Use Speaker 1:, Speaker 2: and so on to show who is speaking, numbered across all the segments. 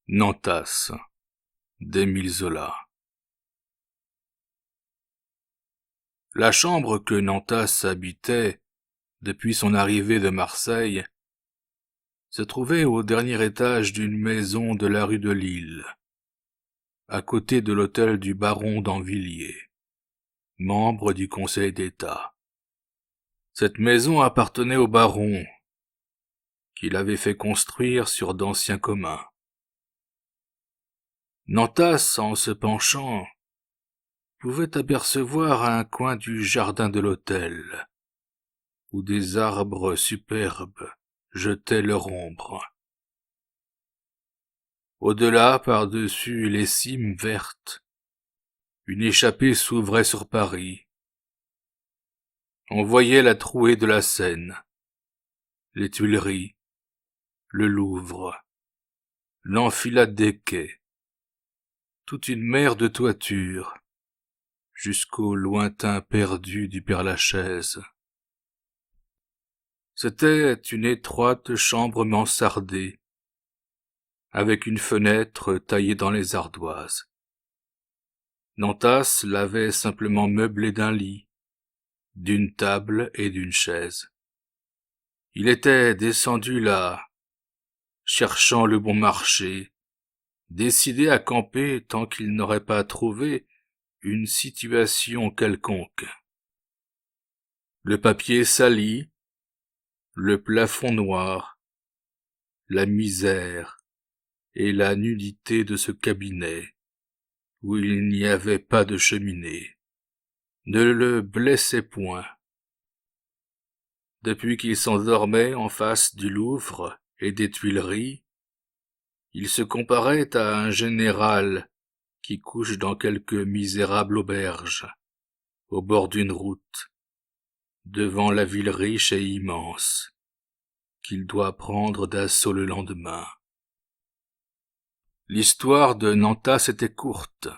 Speaker 1: Nantas d'Émile Zola. La chambre que Nantas habitait depuis son arrivée de Marseille se trouvait au dernier étage d'une maison de la rue de Lille, à côté de l'hôtel du baron d'Anvilliers, membre du Conseil d'État. Cette maison appartenait au baron, qui l'avait fait construire sur d'anciens communs. Nantas, en se penchant, pouvait apercevoir un coin du jardin de l'hôtel, où des arbres superbes jetaient leur ombre. Au-delà, par-dessus les cimes vertes, une échappée s'ouvrait sur Paris. On voyait la trouée de la Seine, les Tuileries, le Louvre, l'enfilade des quais, toute une mer de toitures, jusqu'au lointain perdu du Père-Lachaise. C'était une étroite chambre mansardée, avec une fenêtre taillée dans les ardoises. Nantas l'avait simplement meublée d'un lit, d'une table et d'une chaise. Il était descendu là, cherchant le bon marché, décidé à camper tant qu'il n'aurait pas trouvé une situation quelconque. Le papier sali, le plafond noir, la misère et la nudité de ce cabinet, où il n'y avait pas de cheminée, ne le blessaient point. Depuis qu'il s'endormait en face du Louvre et des Tuileries, il se comparait à un général qui couche dans quelque misérable auberge, au bord d'une route, devant la ville riche et immense, qu'il doit prendre d'assaut le lendemain. L'histoire de Nantas était courte.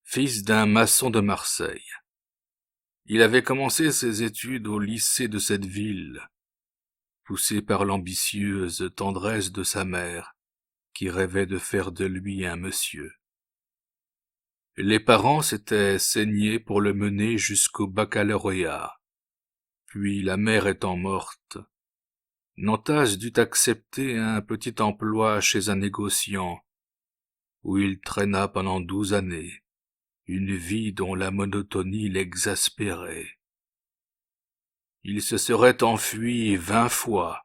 Speaker 1: Fils d'un maçon de Marseille, il avait commencé ses études au lycée de cette ville, poussé par l'ambitieuse tendresse de sa mère, qui rêvait de faire de lui un monsieur. Les parents s'étaient saignés pour le mener jusqu'au baccalauréat. Puis, la mère étant morte, Nantas dut accepter un petit emploi chez un négociant, où il traîna pendant 12 années, une vie dont la monotonie l'exaspérait. Il se serait enfui 20 fois,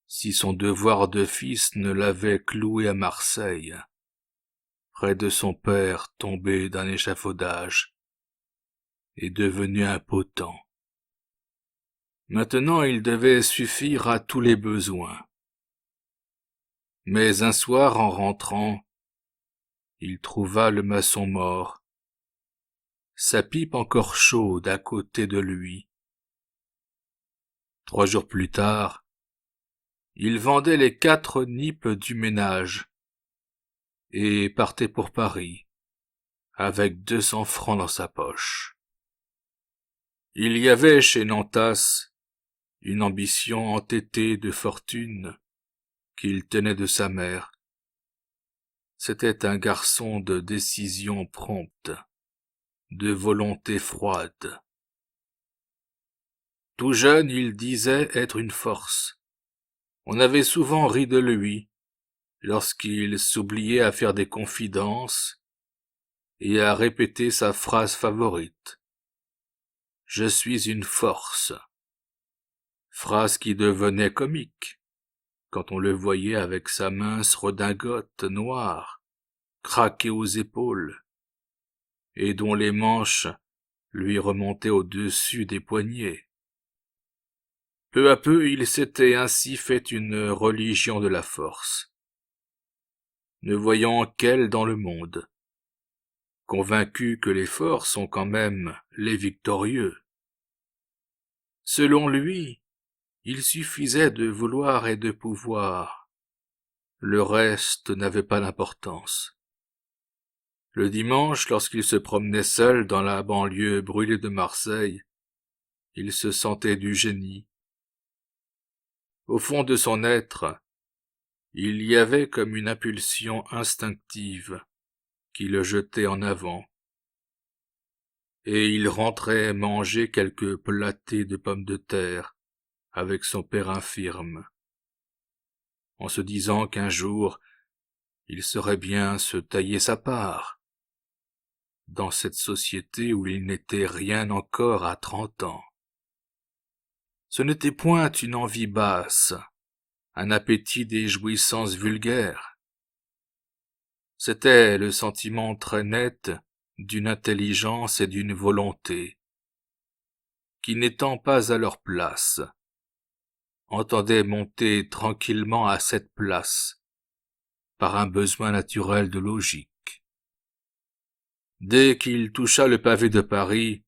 Speaker 1: si son devoir de fils ne l'avait cloué à Marseille, près de son père tombé d'un échafaudage et devenu impotent. Maintenant il devait suffire à tous les besoins. Mais un soir, en rentrant, il trouva le maçon mort, sa pipe encore chaude à côté de lui. 3 jours plus tard, il vendait les 4 nippes du ménage et partait pour Paris, avec 200 francs dans sa poche. Il y avait chez Nantas une ambition entêtée de fortune qu'il tenait de sa mère. C'était un garçon de décision prompte, de volonté froide. Tout jeune, il disait être une force. On avait souvent ri de lui, lorsqu'il s'oubliait à faire des confidences et à répéter sa phrase favorite. « Je suis une force », phrase qui devenait comique quand on le voyait avec sa mince redingote noire, craquée aux épaules, et dont les manches lui remontaient au-dessus des poignets. Peu à peu, il s'était ainsi fait une religion de la force, ne voyant qu'elle dans le monde, convaincu que les forts sont quand même les victorieux. Selon lui, il suffisait de vouloir et de pouvoir. Le reste n'avait pas d'importance. Le dimanche, lorsqu'il se promenait seul dans la banlieue brûlée de Marseille, il se sentait du génie. Au fond de son être, Il y avait comme une impulsion instinctive qui le jetait en avant, et il rentrait manger quelques platées de pommes de terre avec son père infirme, en se disant qu'un jour il saurait bien se tailler sa part, dans cette société où il n'était rien encore à 30 ans. Ce n'était point une envie basse, un appétit des jouissances vulgaires. C'était le sentiment très net d'une intelligence et d'une volonté, qui n'étant pas à leur place, entendaient monter tranquillement à cette place, par un besoin naturel de logique. Dès qu'il toucha le pavé de Paris,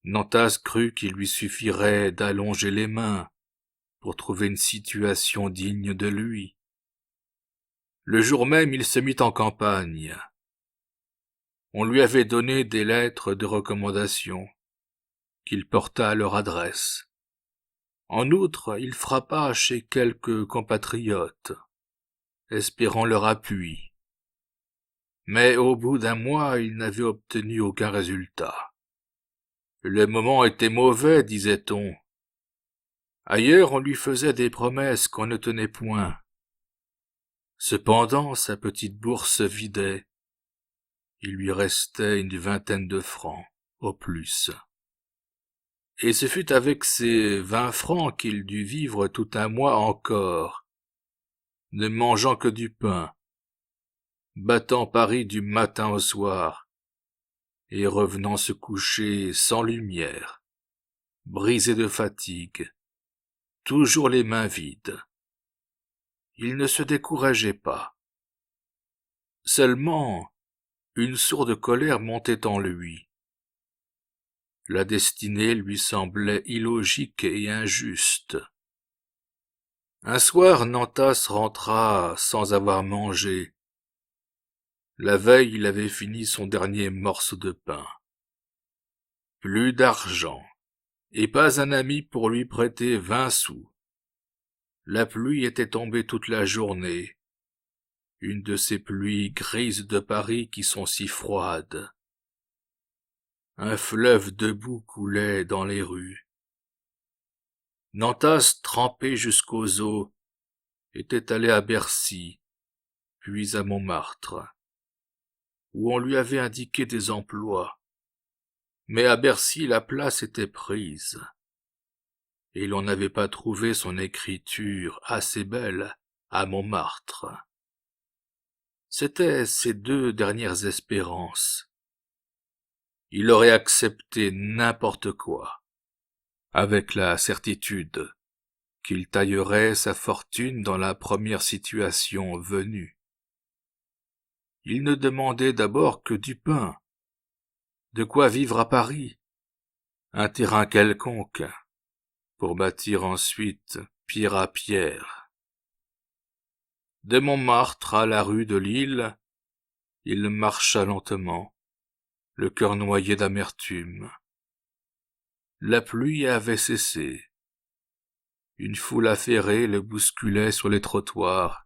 Speaker 1: Nantas crut qu'il lui suffirait d'allonger les mains pour trouver une situation digne de lui. Le jour même, il se mit en campagne. On lui avait donné des lettres de recommandation qu'il porta à leur adresse. En outre, il frappa chez quelques compatriotes, espérant leur appui. Mais au bout d'un mois, il n'avait obtenu aucun résultat. Le moment était mauvais, disait-on. Ailleurs, on lui faisait des promesses qu'on ne tenait point. Cependant, sa petite bourse se vidait. Il lui restait une vingtaine de francs, au plus. Et ce fut avec ces 20 francs qu'il dut vivre tout un mois encore, ne mangeant que du pain, battant Paris du matin au soir, et revenant se coucher sans lumière, brisé de fatigue, toujours les mains vides. Il ne se décourageait pas. Seulement, une sourde colère montait en lui. La destinée lui semblait illogique et injuste. Un soir, Nantas rentra sans avoir mangé. La veille, il avait fini son dernier morceau de pain. Plus d'argent, et pas un ami pour lui prêter 20 sous. La pluie était tombée toute la journée, une de ces pluies grises de Paris qui sont si froides. Un fleuve de boue coulait dans les rues. Nantas, trempé jusqu'aux os, était allé à Bercy, puis à Montmartre, où on lui avait indiqué des emplois. Mais à Bercy, la place était prise, et l'on n'avait pas trouvé son écriture assez belle à Montmartre. C'étaient ses 2 dernières espérances. Il aurait accepté n'importe quoi, avec la certitude qu'il taillerait sa fortune dans la première situation venue. Il ne demandait d'abord que du pain, de quoi vivre à Paris, un terrain quelconque, pour bâtir ensuite pierre à pierre. De Montmartre à la rue de Lille, il marcha lentement, le cœur noyé d'amertume. La pluie avait cessé. Une foule affairée le bousculait sur les trottoirs.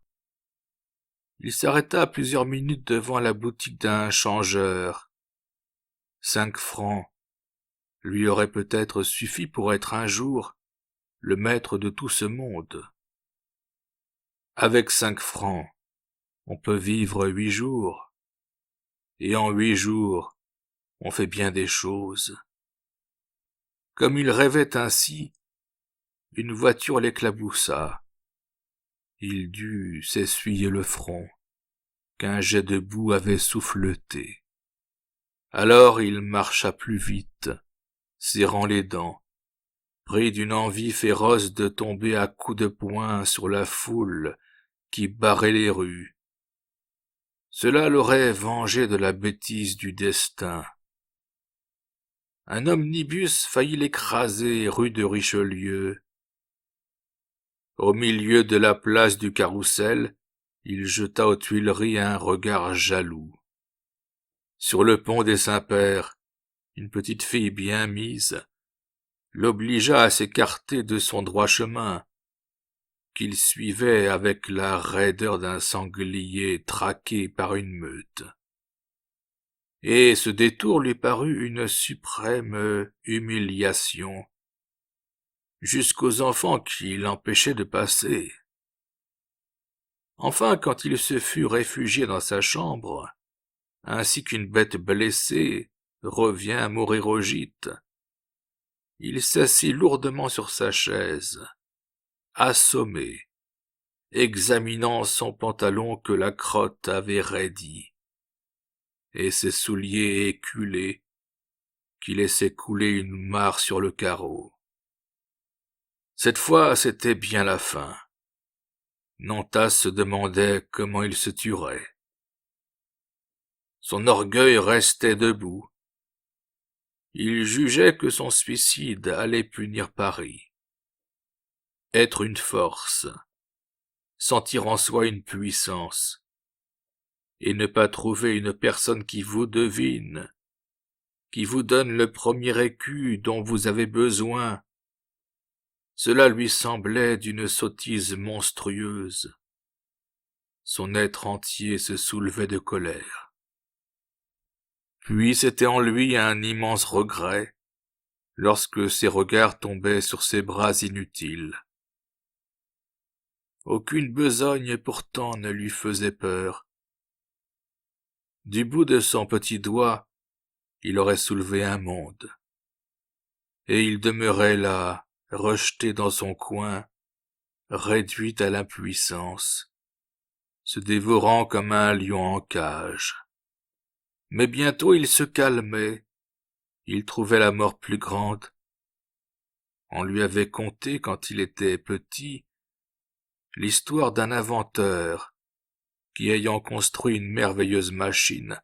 Speaker 1: Il s'arrêta plusieurs minutes devant la boutique d'un changeur. 5 francs lui auraient peut-être suffi pour être un jour le maître de tout ce monde. Avec 5 francs, on peut vivre 8 jours, et en 8 jours, on fait bien des choses. Comme il rêvait ainsi, une voiture l'éclaboussa. Il dut s'essuyer le front, qu'un jet de boue avait souffleté. Alors il marcha plus vite, serrant les dents, pris d'une envie féroce de tomber à coups de poing sur la foule qui barrait les rues. Cela l'aurait vengé de la bêtise du destin. Un omnibus faillit l'écraser rue de Richelieu. Au milieu de la place du Carrousel, il jeta aux Tuileries un regard jaloux. Sur le pont des Saints-Pères, une petite fille bien mise l'obligea à s'écarter de son droit chemin, qu'il suivait avec la raideur d'un sanglier traqué par une meute. Et ce détour lui parut une suprême humiliation, jusqu'aux enfants qui l'empêchaient de passer. Enfin, quand il se fut réfugié dans sa chambre, ainsi qu'une bête blessée revient à mourir au gîte, il s'assit lourdement sur sa chaise, assommé, examinant son pantalon que la crotte avait raidi, et ses souliers éculés qui laissaient couler une mare sur le carreau. Cette fois, c'était bien la fin. Nantas se demandait comment il se tuerait. Son orgueil restait debout. Il jugeait que son suicide allait punir Paris. Être une force, sentir en soi une puissance, et ne pas trouver une personne qui vous devine, qui vous donne le premier écu dont vous avez besoin, cela lui semblait d'une sottise monstrueuse. Son être entier se soulevait de colère. Puis c'était en lui un immense regret, lorsque ses regards tombaient sur ses bras inutiles. Aucune besogne pourtant ne lui faisait peur. Du bout de son petit doigt, il aurait soulevé un monde. Et il demeurait là, rejeté dans son coin, réduit à l'impuissance, se dévorant comme un lion en cage. Mais bientôt il se calmait, il trouvait la mort plus grande. On lui avait conté, quand il était petit, l'histoire d'un inventeur qui, ayant construit une merveilleuse machine,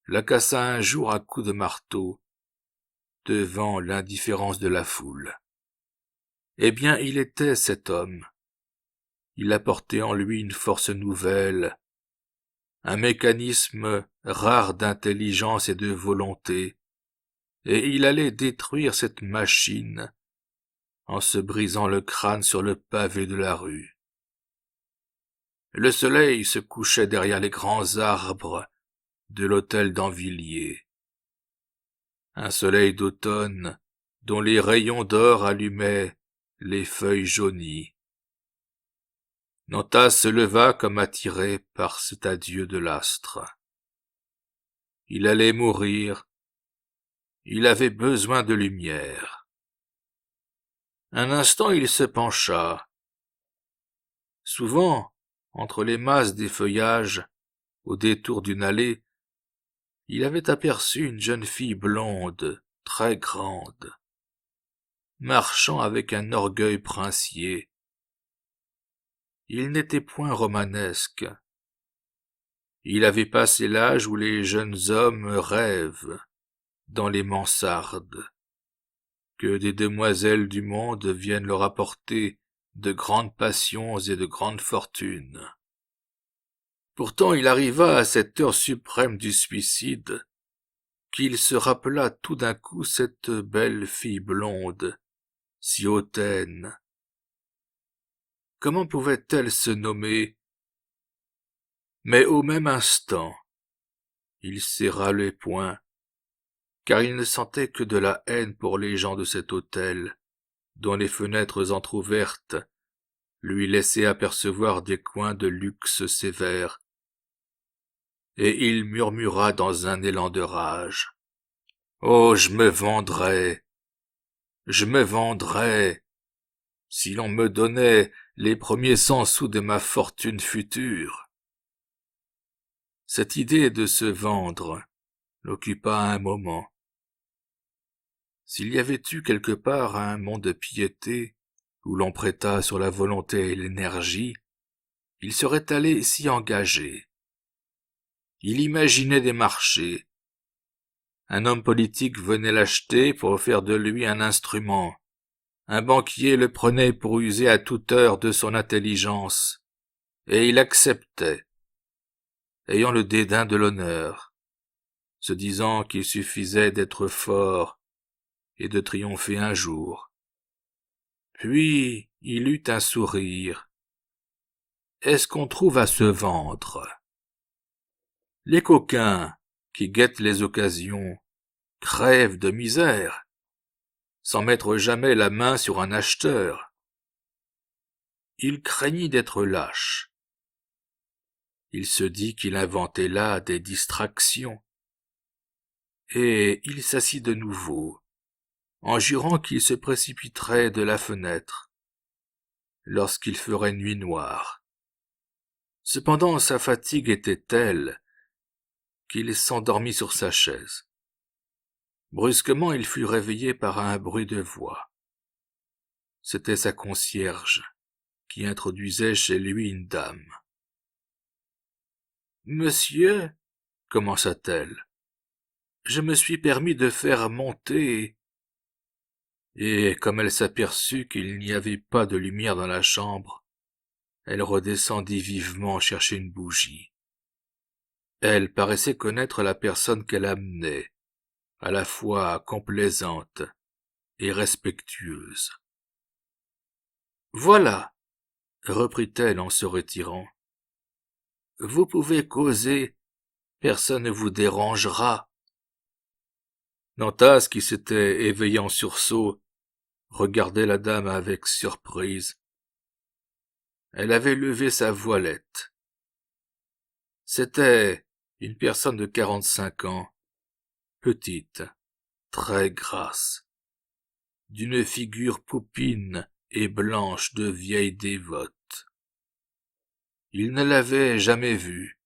Speaker 1: la cassa un jour à coups de marteau, devant l'indifférence de la foule. Eh bien, il était cet homme. Il apportait en lui une force nouvelle, un mécanisme rare d'intelligence et de volonté, et il allait détruire cette machine en se brisant le crâne sur le pavé de la rue. Le soleil se couchait derrière les grands arbres de l'hôtel d'Anvilliers. Un soleil d'automne dont les rayons d'or allumaient les feuilles jaunies. Nantas se leva comme attiré par cet adieu de l'astre. Il allait mourir, il avait besoin de lumière. Un instant il se pencha. Souvent, entre les masses des feuillages, au détour d'une allée, il avait aperçu une jeune fille blonde, très grande, marchant avec un orgueil princier. Il n'était point romanesque. Il avait passé l'âge où les jeunes hommes rêvent, dans les mansardes, que des demoiselles du monde viennent leur apporter de grandes passions et de grandes fortunes. Pourtant il arriva à cette heure suprême du suicide, qu'il se rappela tout d'un coup cette belle fille blonde, si hautaine. Comment pouvait-elle se nommer? Mais au même instant, il serra les poings, car il ne sentait que de la haine pour les gens de cet hôtel, dont les fenêtres entr'ouvertes lui laissaient apercevoir des coins de luxe sévère, et il murmura dans un élan de rage. « Oh, je me vendrais, si l'on me donnait les premiers 100 sous de ma fortune future. » Cette idée de se vendre l'occupa un moment. S'il y avait eu quelque part un monde de piété, où l'on prêtât sur la volonté et l'énergie, il serait allé s'y engager. Il imaginait des marchés. Un homme politique venait l'acheter pour faire de lui un instrument. Un banquier le prenait pour user à toute heure de son intelligence, et il acceptait, ayant le dédain de l'honneur, se disant qu'il suffisait d'être fort et de triompher un jour. Puis il eut un sourire, est-ce qu'on trouve à se vendre? Les coquins, qui guettent les occasions, crèvent de misère, sans mettre jamais la main sur un acheteur. Il craignit d'être lâche. Il se dit qu'il inventait là des distractions. Et il s'assit de nouveau, en jurant qu'il se précipiterait de la fenêtre, lorsqu'il ferait nuit noire. Cependant sa fatigue était telle qu'il s'endormit sur sa chaise. Brusquement il fut réveillé par un bruit de voix. C'était sa concierge, qui introduisait chez lui une dame. « Monsieur, commença-t-elle, je me suis permis de faire monter... » Et comme elle s'aperçut qu'il n'y avait pas de lumière dans la chambre, elle redescendit vivement chercher une bougie. Elle paraissait connaître la personne qu'elle amenait, à la fois complaisante et respectueuse. « Voilà, reprit-elle en se retirant. Vous pouvez causer, personne ne vous dérangera. » Nantas, qui s'était éveillé en sursaut, regardait la dame avec surprise. Elle avait levé sa voilette. C'était une personne de 45 ans, petite, très grasse, d'une figure poupine et blanche de vieille dévote. Il ne l'avait jamais vue.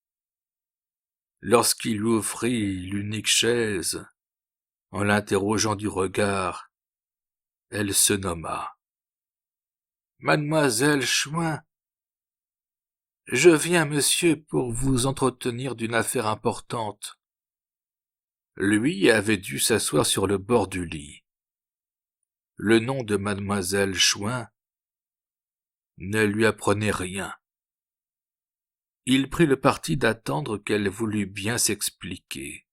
Speaker 1: Lorsqu'il lui offrit l'unique chaise, en l'interrogeant du regard, elle se nomma. « Mademoiselle Chouin, je viens, monsieur, pour vous entretenir d'une affaire importante. » Lui avait dû s'asseoir sur le bord du lit. Le nom de mademoiselle Chouin ne lui apprenait rien. Il prit le parti d'attendre qu'elle voulût bien s'expliquer.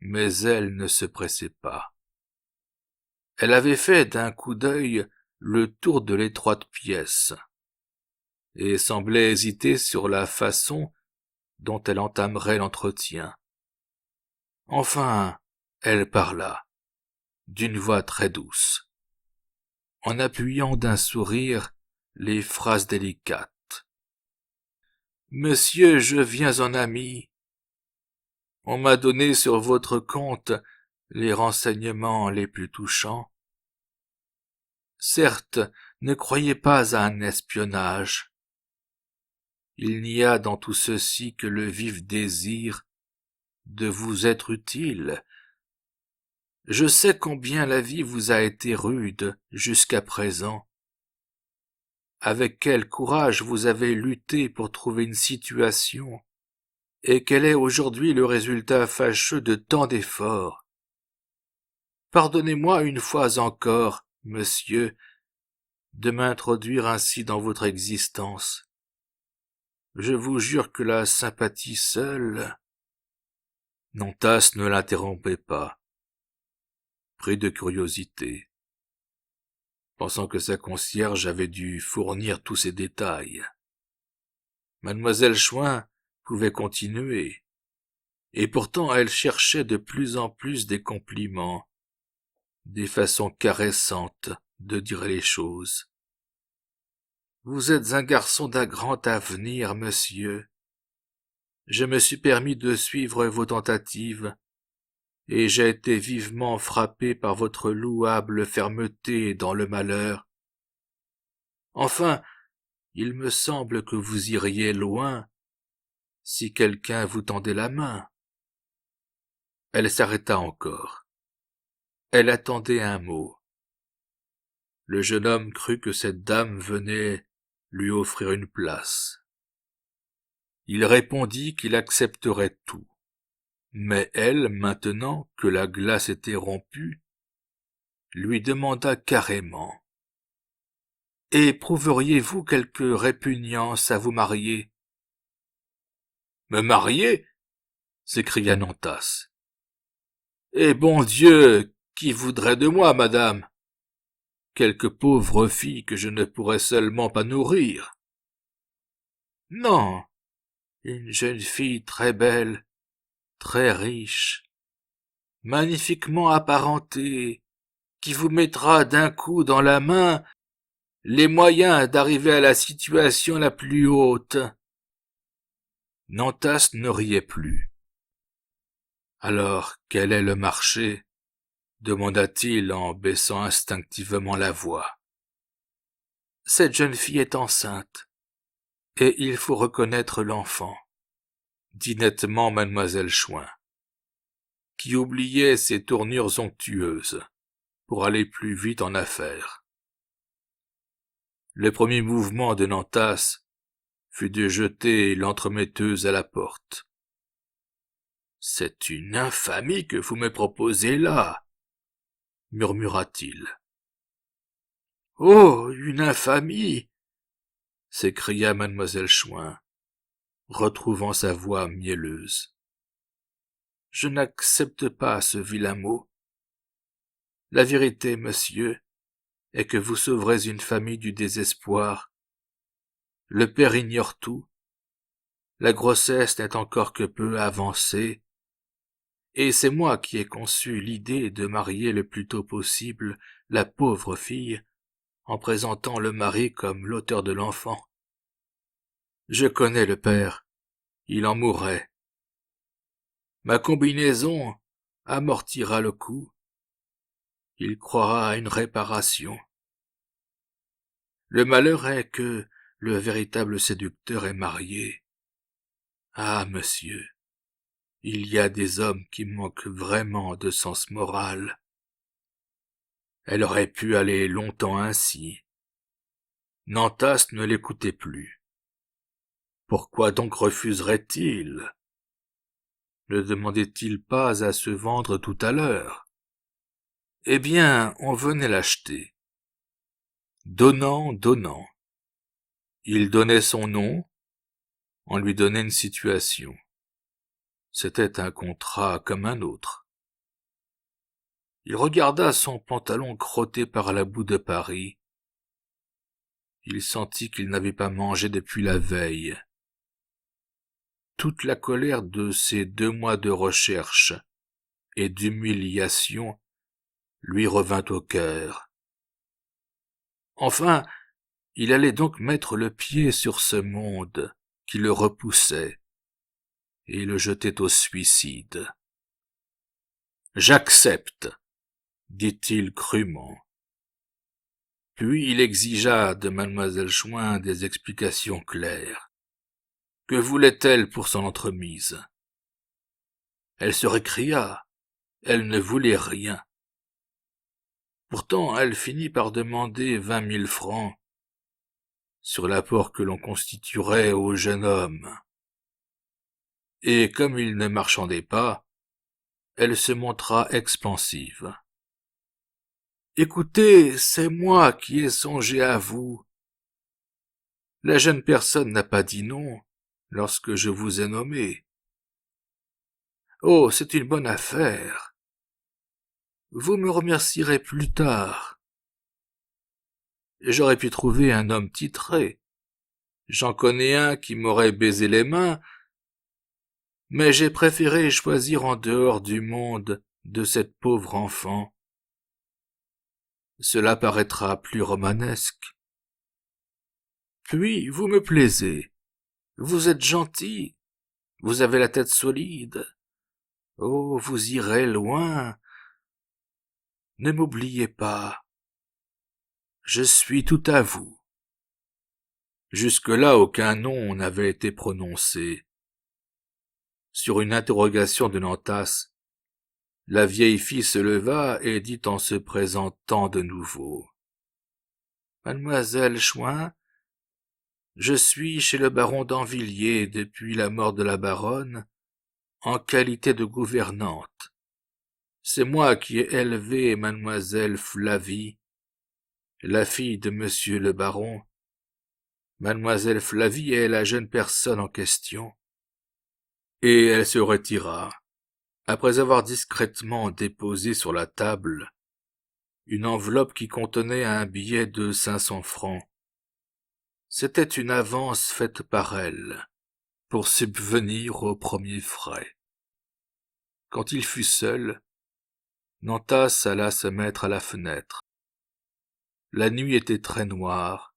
Speaker 1: Mais elle ne se pressait pas. Elle avait fait d'un coup d'œil le tour de l'étroite pièce, et semblait hésiter sur la façon dont elle entamerait l'entretien. Enfin, elle parla, d'une voix très douce, en appuyant d'un sourire les phrases délicates. « Monsieur, je viens en ami. On m'a donné sur votre compte les renseignements les plus touchants. Certes, ne croyez pas à un espionnage. Il n'y a dans tout ceci que le vif désir de vous être utile. Je sais combien la vie vous a été rude jusqu'à présent. Avec quel courage vous avez lutté pour trouver une situation, et quel est aujourd'hui le résultat fâcheux de tant d'efforts. Pardonnez-moi une fois encore, monsieur, de m'introduire ainsi dans votre existence. Je vous jure que la sympathie seule... » Nantas ne l'interrompait pas, pris de curiosité, pensant que sa concierge avait dû fournir tous ces détails. Mademoiselle Chouin pouvait continuer, et pourtant elle cherchait de plus en plus des compliments, des façons caressantes de dire les choses. « Vous êtes un garçon d'un grand avenir, monsieur. Je me suis permis de suivre vos tentatives, et j'ai été vivement frappé par votre louable fermeté dans le malheur. Enfin, il me semble que vous iriez loin si quelqu'un vous tendait la main. » Elle s'arrêta encore. Elle attendait un mot. Le jeune homme crut que cette dame venait lui offrir une place. Il répondit qu'il accepterait tout. Mais elle, maintenant que la glace était rompue, lui demanda carrément. « Éprouveriez-vous quelque répugnance à vous marier ?»« Me marier ?» s'écria Nantas. « Eh bon Dieu, qui voudrait de moi, madame? Quelque pauvre fille que je ne pourrais seulement pas nourrir. » Non, une jeune fille très belle, très riche, magnifiquement apparentée, qui vous mettra d'un coup dans la main les moyens d'arriver à la situation la plus haute. » Nantas ne riait plus. « Alors, quel est le marché ?» demanda-t-il en baissant instinctivement la voix. « Cette jeune fille est enceinte, et il faut reconnaître l'enfant, » dit nettement mademoiselle Chouin, qui oubliait ses tournures onctueuses pour aller plus vite en affaires. Le premier mouvement de Nantas fut de jeter l'entremetteuse à la porte. « C'est une infamie que vous me proposez là, » murmura-t-il. « Oh, une infamie !» s'écria mademoiselle Chouin, retrouvant sa voix mielleuse. « Je n'accepte pas ce vilain mot. La vérité, monsieur, est que vous sauverez une famille du désespoir. Le père ignore tout. La grossesse n'est encore que peu avancée, et c'est moi qui ai conçu l'idée de marier le plus tôt possible la pauvre fille, en présentant le mari comme l'auteur de l'enfant. Je connais le père, il en mourrait. Ma combinaison amortira le coup. Il croira à une réparation. Le malheur est que le véritable séducteur est marié. Ah, monsieur, il y a des hommes qui manquent vraiment de sens moral. Elle aurait pu aller longtemps ainsi. Nantas ne l'écoutait plus. Pourquoi donc refuserait-il? Ne demandait-il pas à se vendre tout à l'heure? Eh bien, on venait l'acheter. Donnant, donnant. Il donnait son nom, on lui donnait une situation. C'était un contrat comme un autre. Il regarda son pantalon crotté par la boue de Paris. Il sentit qu'il n'avait pas mangé depuis la veille. Toute la colère de ces 2 mois de recherche et d'humiliation lui revint au cœur. Enfin, il allait donc mettre le pied sur ce monde qui le repoussait et le jetait au suicide. « J'accepte, » dit-il crûment. Puis il exigea de mademoiselle Chouin des explications claires. Que voulait-elle pour son entremise? Elle se récria, elle ne voulait rien. Pourtant elle finit par demander 20 000 francs sur l'apport que l'on constituerait au jeune homme. Et comme il ne marchandait pas, elle se montra expansive. « Écoutez, c'est moi qui ai songé à vous. La jeune personne n'a pas dit non lorsque je vous ai nommé. Oh, c'est une bonne affaire. Vous me remercierez plus tard. J'aurais pu trouver un homme titré. J'en connais un qui m'aurait baisé les mains, mais j'ai préféré choisir en dehors du monde de cette pauvre enfant. Cela paraîtra plus romanesque. Puis vous me plaisez. Vous êtes gentil. Vous avez la tête solide. Oh, vous irez loin. Ne m'oubliez pas. Je suis tout à vous. » Jusque-là, aucun nom n'avait été prononcé. Sur une interrogation de Nantas, la vieille fille se leva et dit en se présentant de nouveau. « Mademoiselle Chouin, je suis chez le baron d'Anvilliers depuis la mort de la baronne, en qualité de gouvernante. C'est moi qui ai élevé mademoiselle Flavie, la fille de monsieur le baron. Mademoiselle Flavie est la jeune personne en question. » Et elle se retira, après avoir discrètement déposé sur la table une enveloppe qui contenait un billet de 500 francs. C'était une avance faite par elle, pour subvenir aux premiers frais. Quand il fut seul, Nantas alla se mettre à la fenêtre. La nuit était très noire,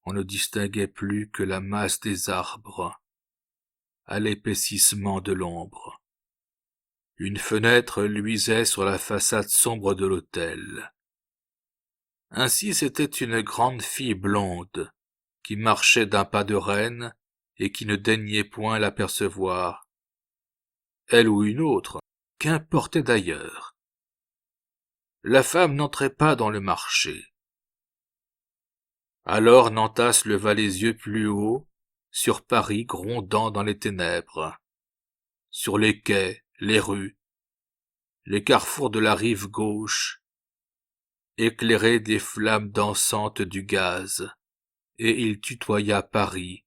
Speaker 1: on ne distinguait plus que la masse des arbres, à l'épaississement de l'ombre. Une fenêtre luisait sur la façade sombre de l'hôtel. Ainsi c'était une grande fille blonde, qui marchait d'un pas de reine et qui ne daignait point l'apercevoir. Elle ou une autre, qu'importait d'ailleurs. La femme n'entrait pas dans le marché. Alors Nantas leva les yeux plus haut, sur Paris grondant dans les ténèbres, sur les quais, les rues, les carrefours de la rive gauche, éclairés des flammes dansantes du gaz, et il tutoya Paris.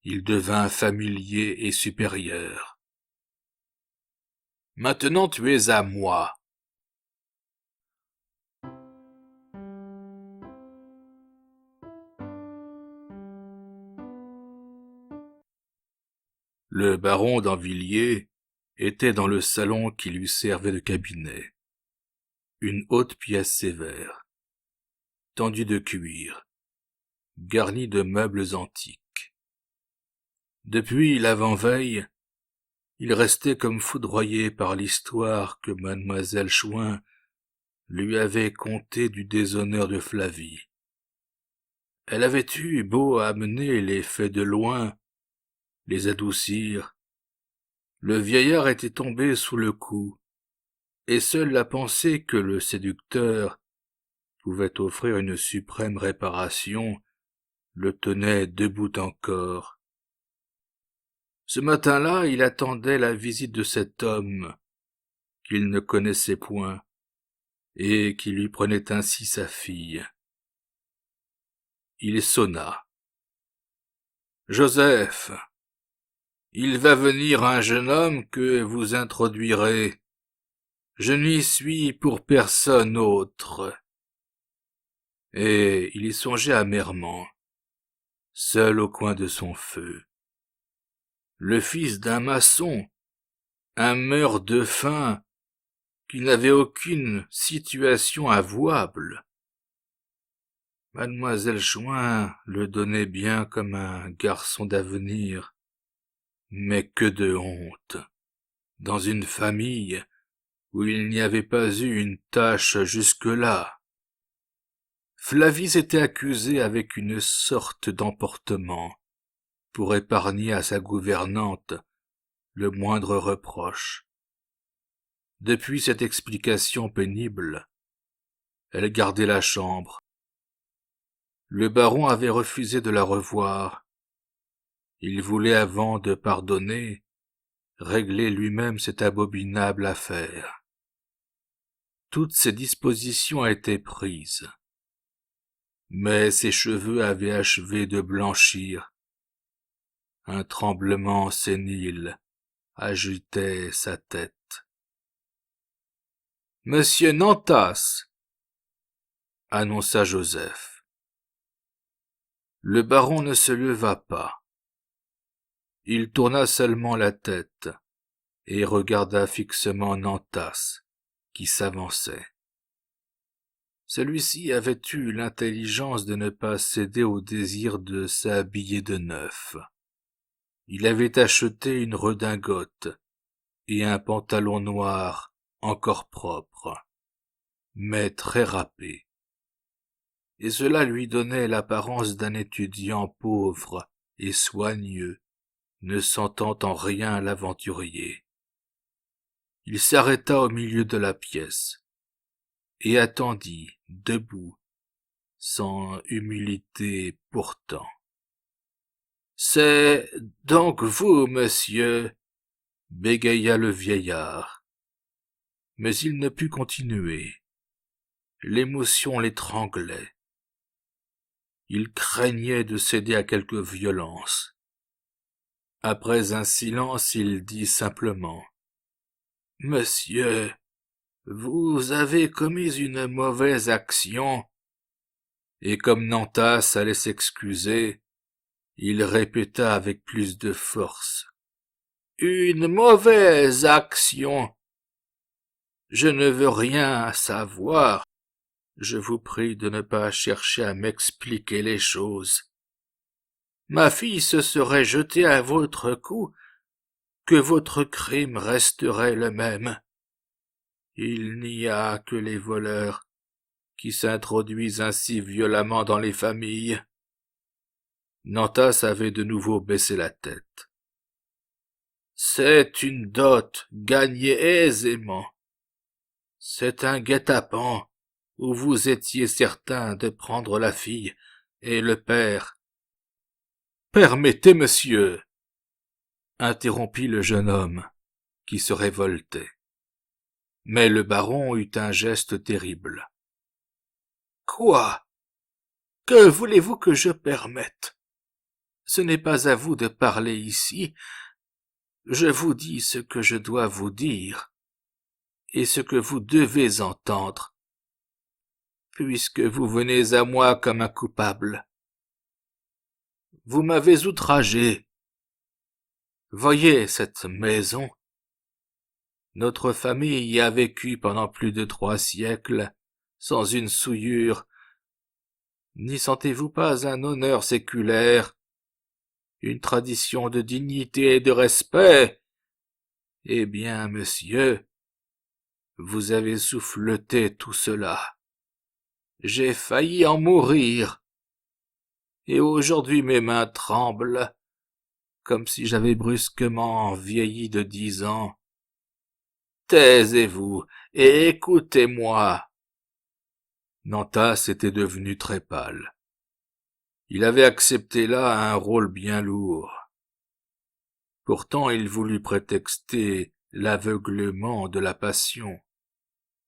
Speaker 1: Il devint familier et supérieur. Maintenant tu es à moi. Le baron d'Anvilliers était dans le salon qui lui servait de cabinet. Une haute pièce sévère, tendue de cuir, garnie de meubles antiques. Depuis l'avant-veille, il restait comme foudroyé par l'histoire que mademoiselle Chouin lui avait contée du déshonneur de Flavie. Elle avait eu beau amener les faits de loin, les adoucir, le vieillard était tombé sous le coup, et seule la pensée que le séducteur pouvait offrir une suprême réparation le tenait debout encore. Ce matin-là, il attendait la visite de cet homme qu'il ne connaissait point et qui lui prenait ainsi sa fille. Il sonna. « Joseph, il va venir un jeune homme que vous introduirez. Je n'y suis pour personne autre. » Et il y songeait amèrement, seul au coin de son feu. Le fils d'un maçon, un meurt-de-faim, qui n'avait aucune situation avouable. Mademoiselle Chouin le donnait bien comme un garçon d'avenir, mais que de honte, dans une famille où il n'y avait pas eu une tache jusque-là. Flavie s'était accusée avec une sorte d'emportement, pour épargner à sa gouvernante le moindre reproche. Depuis cette explication pénible, elle gardait la chambre. Le baron avait refusé de la revoir. Il voulait, avant de pardonner, régler lui-même cette abominable affaire. Toutes ses dispositions étaient prises, mais ses cheveux avaient achevé de blanchir. Un tremblement sénile agitait sa tête. « Monsieur Nantas !» annonça Joseph. Le baron ne se leva pas. Il tourna seulement la tête et regarda fixement Nantas, qui s'avançait. Celui-ci avait eu l'intelligence de ne pas céder au désir de s'habiller de neuf. Il avait acheté une redingote et un pantalon noir encore propre, mais très râpé, et cela lui donnait l'apparence d'un étudiant pauvre et soigneux, ne sentant en rien l'aventurier. Il s'arrêta au milieu de la pièce et attendit, debout, sans humilité pourtant. « C'est donc vous, monsieur ?» bégaya le vieillard. Mais il ne put continuer. L'émotion l'étranglait. Il craignait de céder à quelque violence. Après un silence, il dit simplement : « Monsieur, vous avez commis une mauvaise action, et comme Nantas allait s'excuser, il répéta avec plus de force. « Une mauvaise action. Je ne veux rien savoir. Je vous prie de ne pas chercher à m'expliquer les choses. Ma fille se serait jetée à votre cou, que votre crime resterait le même. Il n'y a que les voleurs qui s'introduisent ainsi violemment dans les familles. » Nantas avait de nouveau baissé la tête. « C'est une dot gagnée aisément. C'est un guet-apens où vous étiez certain de prendre la fille et le père. »« Permettez, monsieur, » interrompit le jeune homme, qui se révoltait. Mais le baron eut un geste terrible. « Quoi? Que voulez-vous que je permette? Ce n'est pas à vous de parler ici. Je vous dis ce que je dois vous dire, et ce que vous devez entendre, puisque vous venez à moi comme un coupable. Vous m'avez outragé. Voyez cette maison. Notre famille y a vécu pendant plus de 3 siècles, sans une souillure. N'y sentez-vous pas un honneur séculaire, une tradition de dignité et de respect? Eh bien, monsieur, vous avez souffleté tout cela. J'ai failli en mourir. Et aujourd'hui mes mains tremblent, comme si j'avais brusquement vieilli de 10 ans. Taisez-vous et écoutez-moi. » Nantas était devenu très pâle. Il avait accepté là un rôle bien lourd. Pourtant il voulut prétexter l'aveuglement de la passion.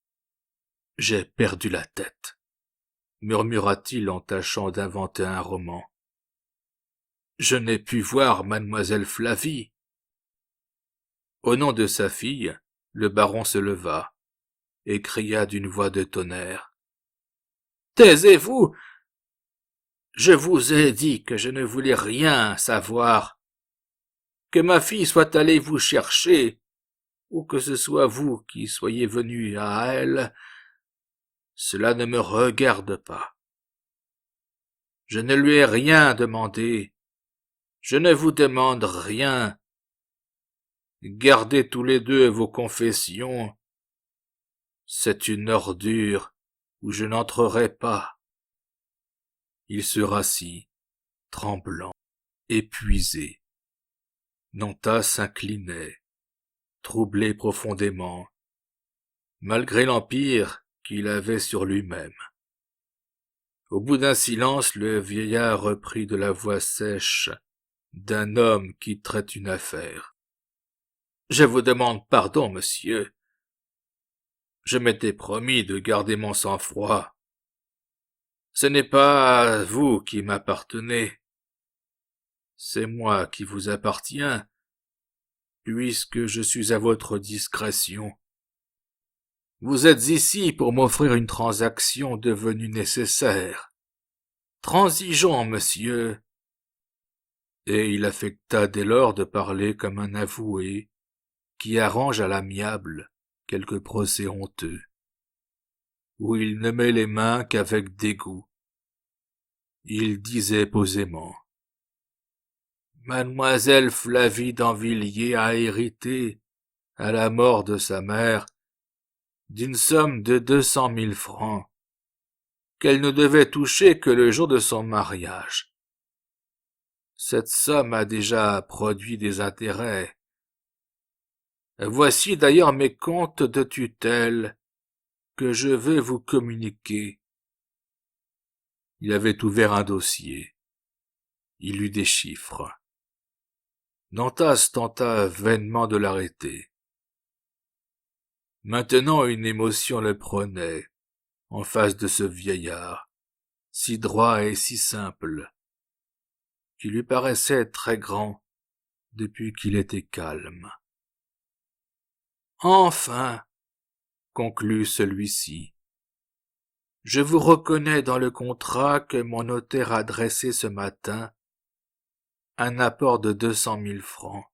Speaker 1: « J'ai perdu la tête, » murmura-t-il en tâchant d'inventer un roman. « Je n'ai pu voir mademoiselle Flavie. » Au nom de sa fille, le baron se leva et cria d'une voix de tonnerre. « Taisez-vous! Je vous ai dit que je ne voulais rien savoir. Que ma fille soit allée vous chercher, ou que ce soit vous qui soyez venu à elle, cela ne me regarde pas. Je ne lui ai rien demandé. Je ne vous demande rien. Gardez tous les deux vos confessions. C'est une ordure où je n'entrerai pas. » Il se rassit, tremblant, épuisé. Nantas s'inclinait, troublé profondément, malgré l'empire qu'il avait sur lui-même. Au bout d'un silence, le vieillard reprit de la voix sèche d'un homme qui traite une affaire. « Je vous demande pardon, monsieur. Je m'étais promis de garder mon sang-froid. Ce n'est pas vous qui m'appartenez. C'est moi qui vous appartiens, puisque je suis à votre discrétion. Vous êtes ici pour m'offrir une transaction devenue nécessaire. Transigeons, monsieur. » Et il affecta dès lors de parler comme un avoué qui arrange à l'amiable quelque procès honteux, où il ne met les mains qu'avec dégoût. Il disait posément: « Mademoiselle Flavie d'Anvilliers a hérité, à la mort de sa mère, d'une somme de 200 000 francs, qu'elle ne devait toucher que le jour de son mariage. Cette somme a déjà produit des intérêts. Voici d'ailleurs mes comptes de tutelle que je veux vous communiquer. » Il avait ouvert un dossier. Il eut des chiffres. Nantas tenta vainement de l'arrêter. Maintenant une émotion le prenait, en face de ce vieillard, si droit et si simple, qui lui paraissait très grand depuis qu'il était calme. « Enfin, » conclut celui-ci, Je vous reconnais dans le contrat que mon notaire a dressé ce matin un apport de 200 000 francs.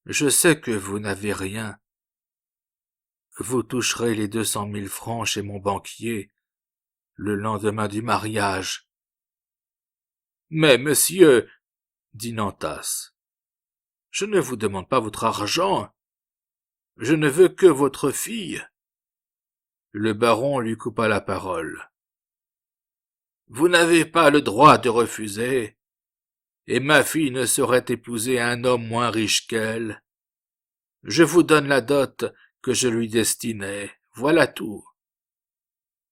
Speaker 1: Je sais que vous n'avez rien. Vous toucherez les 200 000 francs chez mon banquier le lendemain du mariage. Mais, monsieur, dit Nantas, je ne vous demande pas votre argent. Je ne veux que votre fille. Le baron lui coupa la parole. Vous n'avez pas le droit de refuser, et ma fille ne saurait épouser un homme moins riche qu'elle. Je vous donne la dot que je lui destinais, voilà tout.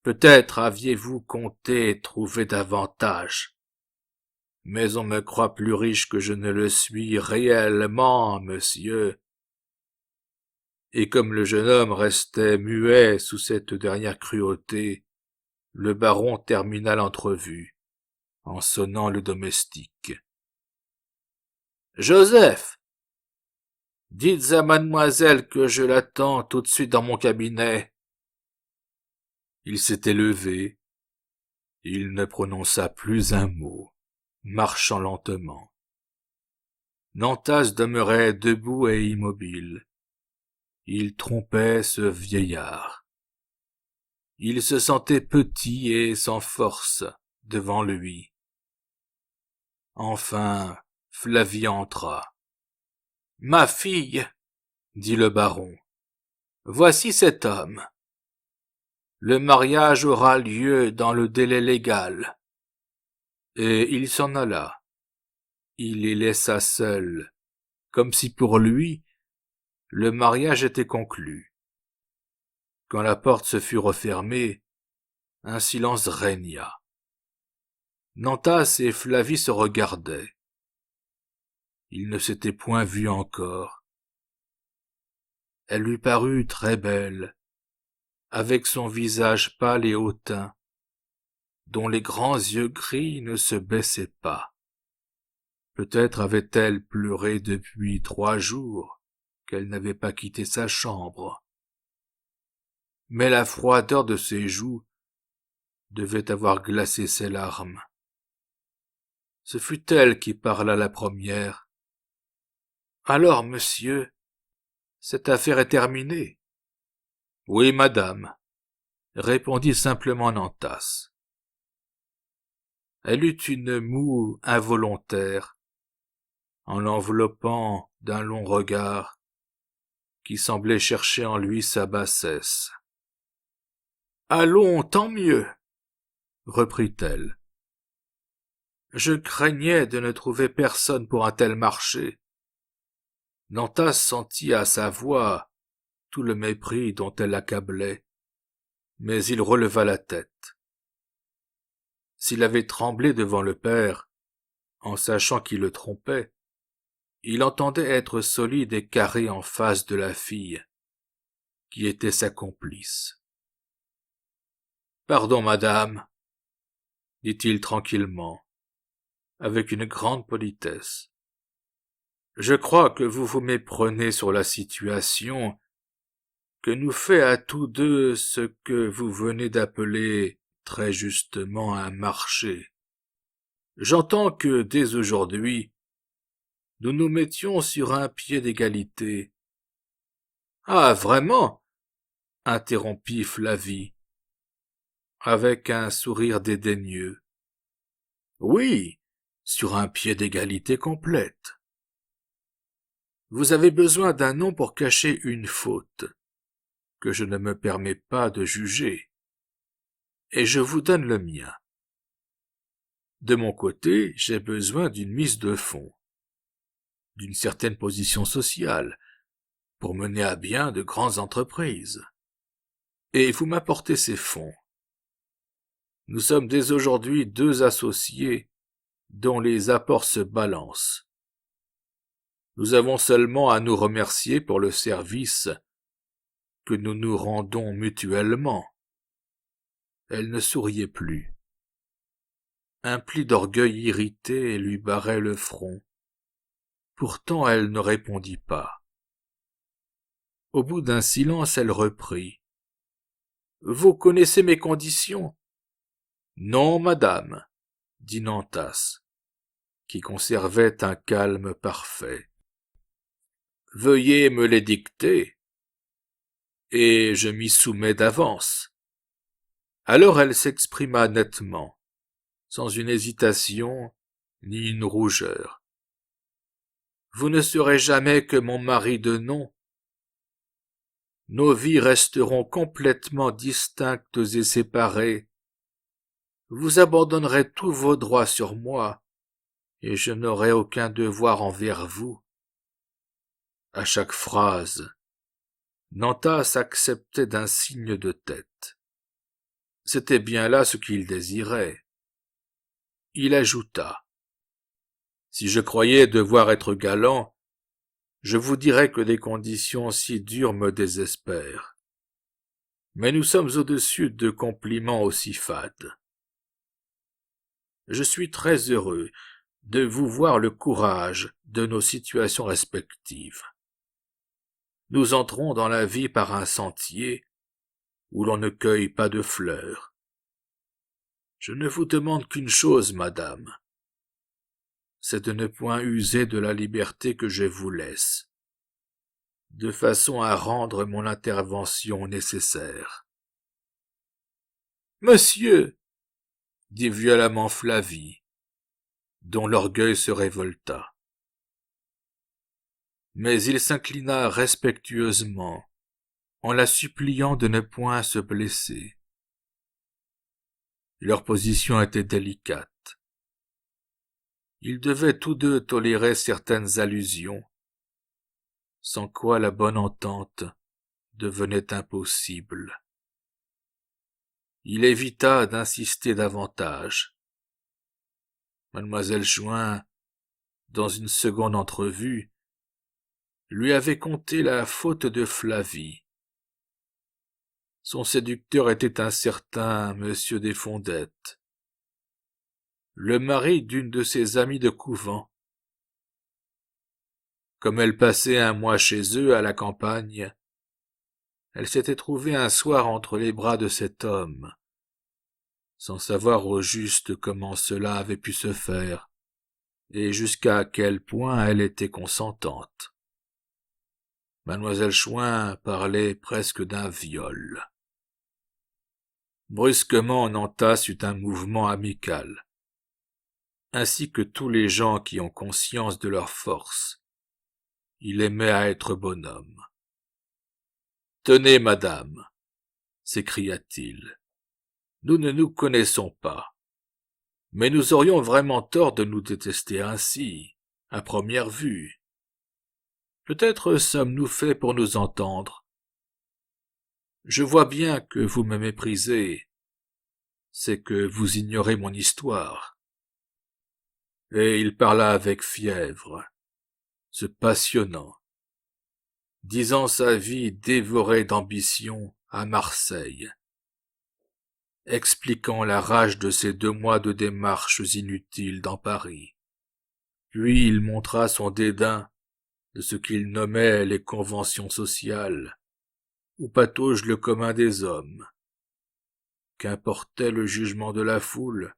Speaker 1: Peut-être aviez-vous compté trouver davantage, mais on me croit plus riche que je ne le suis réellement, monsieur. Et comme le jeune homme restait muet sous cette dernière cruauté, le baron termina l'entrevue, en sonnant le domestique. « Joseph, dites à mademoiselle que je l'attends tout de suite dans mon cabinet. » Il s'était levé. Il ne prononça plus un mot, marchant lentement. Nantas demeurait debout et immobile. Il trompait ce vieillard. Il se sentait petit et sans force devant lui. Enfin, Flavie entra. « Ma fille, dit le baron, voici cet homme. Le mariage aura lieu dans le délai légal. » Et il s'en alla. Il les laissa seuls, comme si pour lui, le mariage était conclu. Quand la porte se fut refermée, un silence régna. Nantas et Flavie se regardaient. Ils ne s'étaient point vus encore. Elle lui parut très belle, avec son visage pâle et hautain, dont les grands yeux gris ne se baissaient pas. Peut-être avait-elle pleuré depuis 3 jours qu'elle n'avait pas quitté sa chambre. Mais la froideur de ses joues devait avoir glacé ses larmes. Ce fut elle qui parla la première. « Alors, monsieur, cette affaire est terminée. »« Oui, madame, » répondit simplement Nantas. Elle eut une moue involontaire, en l'enveloppant d'un long regard qui semblait chercher en lui sa bassesse. « Allons, tant mieux, » reprit-elle. « Je craignais de ne trouver personne pour un tel marché. » Nantas sentit à sa voix tout le mépris dont elle l'accablait, mais il releva la tête. S'il avait tremblé devant le père, en sachant qu'il le trompait, il entendait être solide et carré en face de la fille, qui était sa complice. « Pardon, madame, » dit-il tranquillement, avec une grande politesse. « Je crois que vous vous méprenez sur la situation que nous fait à tous deux ce que vous venez d'appeler très justement un marché. J'entends que, dès aujourd'hui, nous nous mettions sur un pied d'égalité. »« Ah, vraiment ?» interrompit Flavie, avec un sourire dédaigneux. « Oui, sur un pied d'égalité complète. Vous avez besoin d'un nom pour cacher une faute que je ne me permets pas de juger, et je vous donne le mien. De mon côté, j'ai besoin d'une mise de fonds, d'une certaine position sociale, pour mener à bien de grandes entreprises. Et vous m'apportez ces fonds. Nous sommes dès aujourd'hui 2 associés dont les apports se balancent. Nous avons seulement à nous remercier pour le service que nous nous rendons mutuellement. » Elle ne souriait plus. Un pli d'orgueil irrité lui barrait le front. Pourtant elle ne répondit pas. Au bout d'un silence, elle reprit. Vous connaissez mes conditions? Non, madame, dit Nantas, qui conservait un calme parfait. Veuillez me les dicter, et je m'y soumets d'avance. Alors elle s'exprima nettement, sans une hésitation ni une rougeur. Vous ne serez jamais que mon mari de nom. Nos vies resteront complètement distinctes et séparées. Vous abandonnerez tous vos droits sur moi, et je n'aurai aucun devoir envers vous. À chaque phrase, Nantas acceptait d'un signe de tête. C'était bien là ce qu'il désirait. Il ajouta. Si je croyais devoir être galant, je vous dirais que des conditions si dures me désespèrent. Mais nous sommes au-dessus de compliments aussi fades. Je suis très heureux de vous voir le courage de nos situations respectives. Nous entrons dans la vie par un sentier où l'on ne cueille pas de fleurs. Je ne vous demande qu'une chose, madame, c'est de ne point user de la liberté que je vous laisse, de façon à rendre mon intervention nécessaire. Monsieur, dit violemment Flavie, dont l'orgueil se révolta. Mais il s'inclina respectueusement, en la suppliant de ne point se blesser. Leur position était délicate. Ils devaient tous deux tolérer certaines allusions, sans quoi la bonne entente devenait impossible. Il évita d'insister davantage. Mademoiselle Juin, dans une seconde entrevue, lui avait conté la faute de Flavie. Son séducteur était un certain monsieur Desfondettes, le mari d'une de ses amies de couvent. Comme elle passait un mois chez eux à la campagne, elle s'était trouvée un soir entre les bras de cet homme, sans savoir au juste comment cela avait pu se faire, et jusqu'à quel point elle était consentante. Mademoiselle Chouin parlait presque d'un viol. Brusquement, Nantas eut un mouvement amical, ainsi que tous les gens qui ont conscience de leur force. Il aimait à être bonhomme. « Tenez, madame, s'écria-t-il, nous ne nous connaissons pas, mais nous aurions vraiment tort de nous détester ainsi, à première vue. Peut-être sommes-nous faits pour nous entendre. Je vois bien que vous me méprisez, c'est que vous ignorez mon histoire. » Et il parla avec fièvre, se passionnant, disant sa vie dévorée d'ambition à Marseille, expliquant la rage de ces 2 mois de démarches inutiles dans Paris. Puis il montra son dédain de ce qu'il nommait les conventions sociales, où patauge le commun des hommes. Qu'importait le jugement de la foule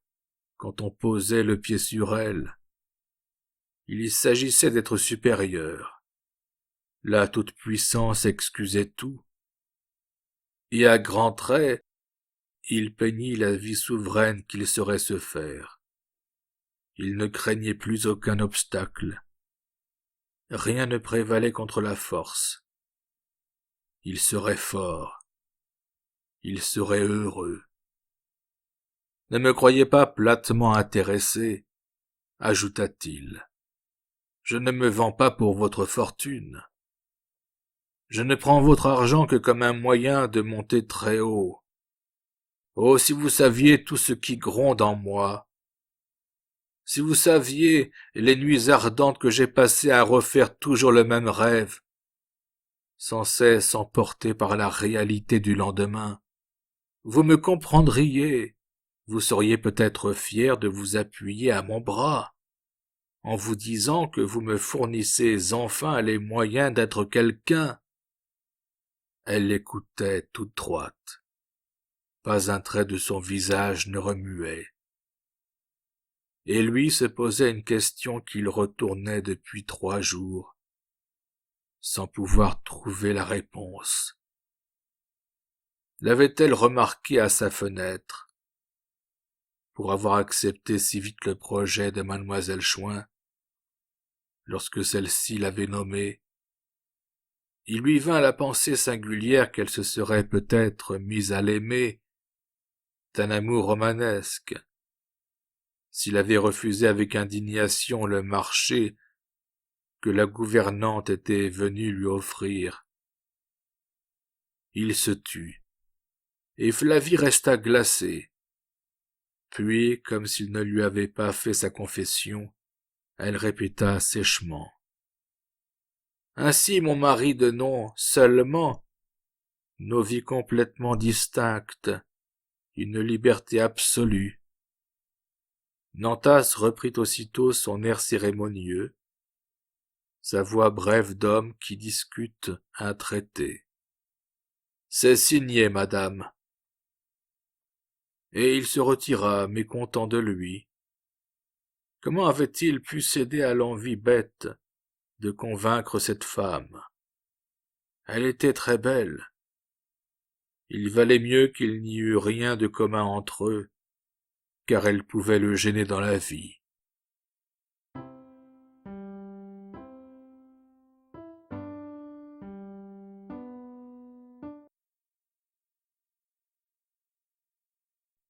Speaker 1: quand on posait le pied sur elle? Il y s'agissait d'être supérieur. La toute-puissance excusait tout. Et à grands traits, il peignit la vie souveraine qu'il saurait se faire. Il ne craignait plus aucun obstacle. Rien ne prévalait contre la force. Il serait fort. Il serait heureux. Ne me croyez pas platement intéressé, ajouta-t-il. Je ne me vends pas pour votre fortune. Je ne prends votre argent que comme un moyen de monter très haut. Oh, si vous saviez tout ce qui gronde en moi, si vous saviez les nuits ardentes que j'ai passées à refaire toujours le même rêve, sans cesse emporté par la réalité du lendemain, vous me comprendriez, vous seriez peut-être fier de vous appuyer à mon bras, en vous disant que vous me fournissez enfin les moyens d'être quelqu'un. Elle l'écoutait toute droite. Pas un trait de son visage ne remuait. Et lui se posait une question qu'il retournait depuis 3 jours, sans pouvoir trouver la réponse. L'avait-elle remarqué à sa fenêtre, pour avoir accepté si vite le projet de mademoiselle Chouin, lorsque celle-ci l'avait nommée? Il lui vint la pensée singulière qu'elle se serait peut-être mise à l'aimer d'un amour romanesque, s'il avait refusé avec indignation le marché que la gouvernante était venue lui offrir. Il se tut, et Flavie resta glacée. Puis, comme s'il ne lui avait pas fait sa confession, elle répéta sèchement. « Ainsi, mon mari de nom seulement, nos vies complètement distinctes, une liberté absolue. » Nantas reprit aussitôt son air cérémonieux, sa voix brève d'homme qui discute un traité. « C'est signé, madame. » Et il se retira, mécontent de lui. Comment avait-il pu céder à l'envie bête de convaincre cette femme? Elle était très belle. Il valait mieux qu'il n'y eût rien de commun entre eux, car elle pouvait le gêner dans la vie.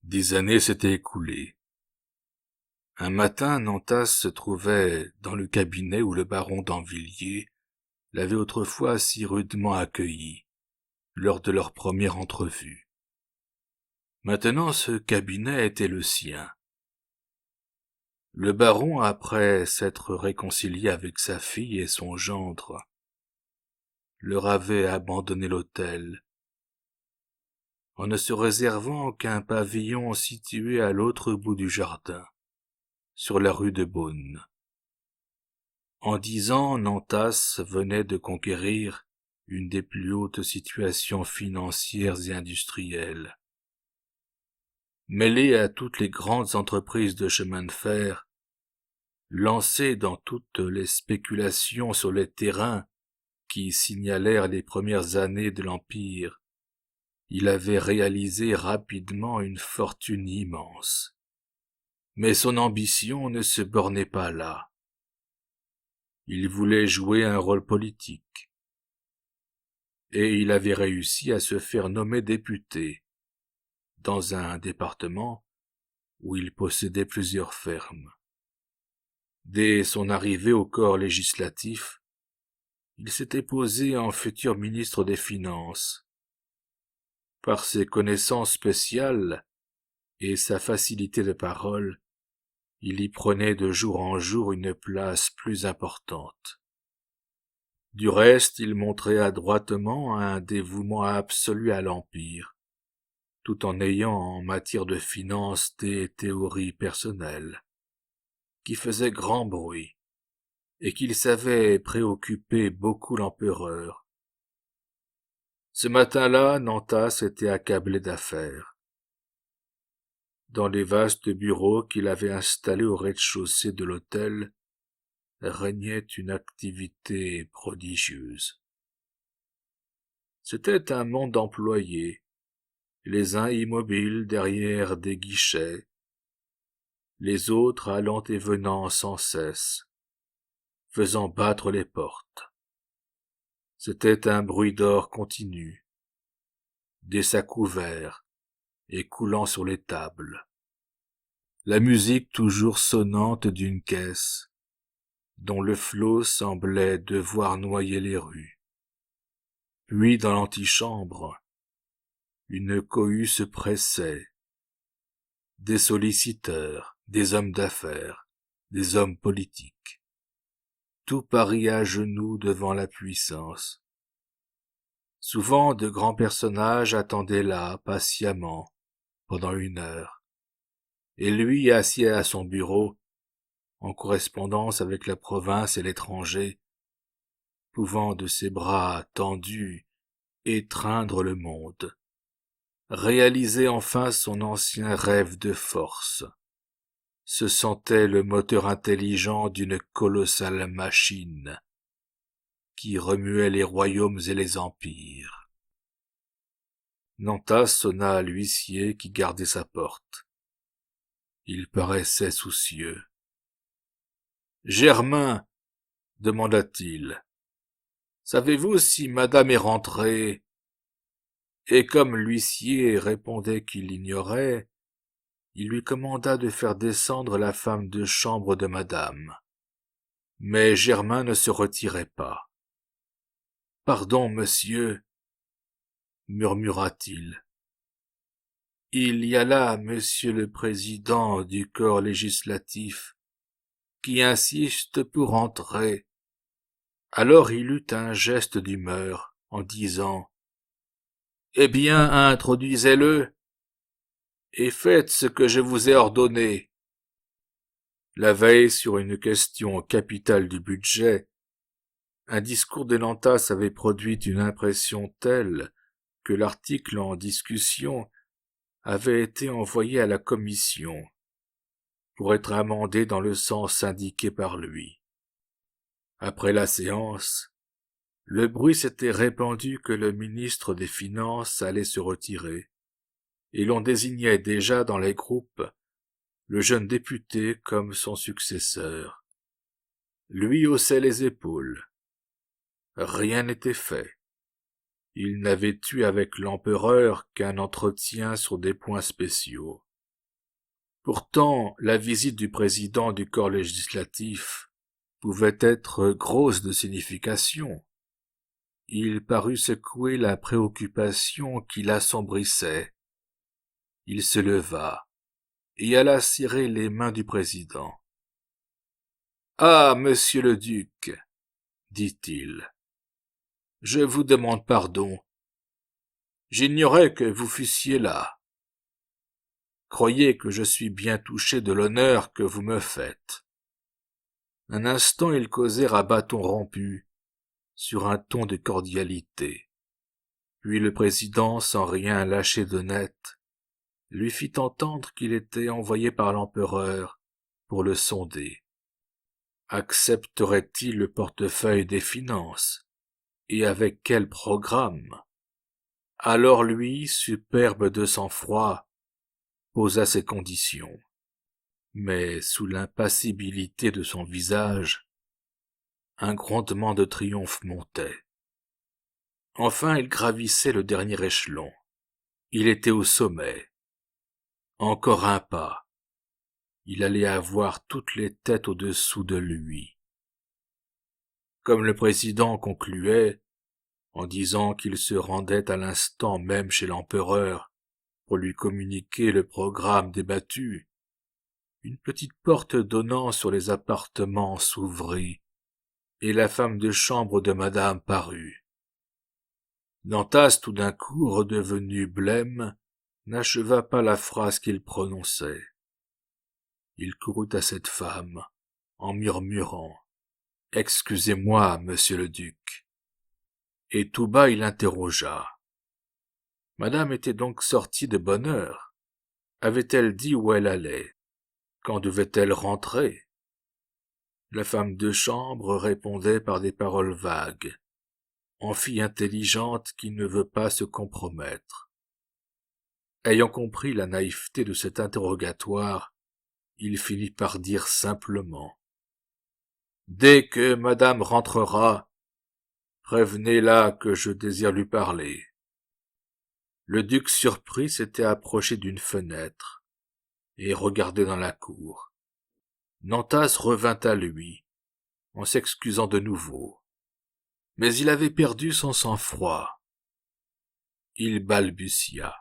Speaker 1: Des années s'étaient écoulées. Un matin, Nantas se trouvait dans le cabinet où le baron d'Anvilliers l'avait autrefois si rudement accueilli, lors de leur première entrevue. Maintenant, ce cabinet était le sien. Le baron, après s'être réconcilié avec sa fille et son gendre, leur avait abandonné l'hôtel, en ne se réservant qu'un pavillon situé à l'autre bout du jardin, sur la rue de Beaune. En 10 ans, Nantas venait de conquérir une des plus hautes situations financières et industrielles. Mêlé à toutes les grandes entreprises de chemin de fer, lancé dans toutes les spéculations sur les terrains qui signalèrent les premières années de l'Empire, il avait réalisé rapidement une fortune immense. Mais son ambition ne se bornait pas là. Il voulait jouer un rôle politique. Et il avait réussi à se faire nommer député dans un département où il possédait plusieurs fermes. Dès son arrivée au corps législatif, il s'était posé en futur ministre des Finances. Par ses connaissances spéciales et sa facilité de parole, il y prenait de jour en jour une place plus importante. Du reste, il montrait adroitement un dévouement absolu à l'Empire, tout en ayant en matière de finances des théories personnelles, qui faisaient grand bruit, et qu'il savait préoccuper beaucoup l'empereur. Ce matin-là, Nantas était accablé d'affaires. Dans les vastes bureaux qu'il avait installés au rez-de-chaussée de l'hôtel, régnait une activité prodigieuse. C'était un monde d'employés, les uns immobiles derrière des guichets, les autres allant et venant sans cesse, faisant battre les portes. C'était un bruit d'or continu, des sacs ouverts et coulant sur les tables, la musique toujours sonnante d'une caisse, dont le flot semblait devoir noyer les rues. Puis dans l'antichambre, une cohue se pressait, des solliciteurs, des hommes d'affaires, des hommes politiques. Tout Paris à genoux devant la puissance. Souvent de grands personnages attendaient là, patiemment, pendant 1 heure, et lui, assis à son bureau, en correspondance avec la province et l'étranger, pouvant de ses bras tendus étreindre le monde, réalisait enfin son ancien rêve de force, se sentait le moteur intelligent d'une colossale machine qui remuait les royaumes et les empires. Nantas sonna à l'huissier qui gardait sa porte. Il paraissait soucieux. « Germain, demanda-t-il, savez-vous si madame est rentrée ?» Et comme l'huissier répondait qu'il l'ignorait, il lui commanda de faire descendre la femme de chambre de madame. Mais Germain ne se retirait pas. « Pardon, monsieur, » murmura-t-il. « Il y a là monsieur le président du corps législatif qui insiste pour entrer. » Alors il eut un geste d'humeur en disant « Eh bien, introduisez-le et faites ce que je vous ai ordonné. » La veille, sur une question capitale du budget, un discours de Nantas avait produit une impression telle que l'article en discussion avait été envoyé à la commission pour être amendé dans le sens indiqué par lui. Après la séance, le bruit s'était répandu que le ministre des Finances allait se retirer, et l'on désignait déjà dans les groupes le jeune député comme son successeur. Lui haussait les épaules. Rien n'était fait. Il n'avait eu avec l'empereur qu'un entretien sur des points spéciaux. Pourtant, la visite du président du corps législatif pouvait être grosse de signification. Il parut secouer la préoccupation qui l'assombrissait. Il se leva et alla serrer les mains du président. « Ah, monsieur le duc, dit-il, je vous demande pardon. J'ignorais que vous fussiez là. Croyez que je suis bien touché de l'honneur que vous me faites. » Un instant ils causèrent à bâton rompu, sur un ton de cordialité. Puis le président, sans rien lâcher de net, lui fit entendre qu'il était envoyé par l'empereur pour le sonder. Accepterait-il le portefeuille des finances? Et avec quel programme? Alors lui, superbe de sang-froid, posa ses conditions. Mais sous l'impassibilité de son visage, un grondement de triomphe montait. Enfin il gravissait le dernier échelon. Il était au sommet. Encore un pas. Il allait avoir toutes les têtes au-dessous de lui. Comme le président concluait, en disant qu'il se rendait à l'instant même chez l'empereur pour lui communiquer le programme débattu, une petite porte donnant sur les appartements s'ouvrit, et la femme de chambre de madame parut. Nantas, tout d'un coup redevenu blême, n'acheva pas la phrase qu'il prononçait. Il courut à cette femme, en murmurant « Excusez-moi, monsieur le duc », et tout bas il interrogea. Madame était donc sortie de bonne heure. Avait-elle dit où elle allait? Quand devait-elle rentrer? La femme de chambre répondait par des paroles vagues, en fille intelligente qui ne veut pas se compromettre. Ayant compris la naïveté de cet interrogatoire, il finit par dire simplement « Dès que madame rentrera, prévenez-la que je désire lui parler. » Le duc surpris s'était approché d'une fenêtre et regardait dans la cour. Nantas revint à lui, en s'excusant de nouveau. Mais il avait perdu son sang-froid. Il balbutia.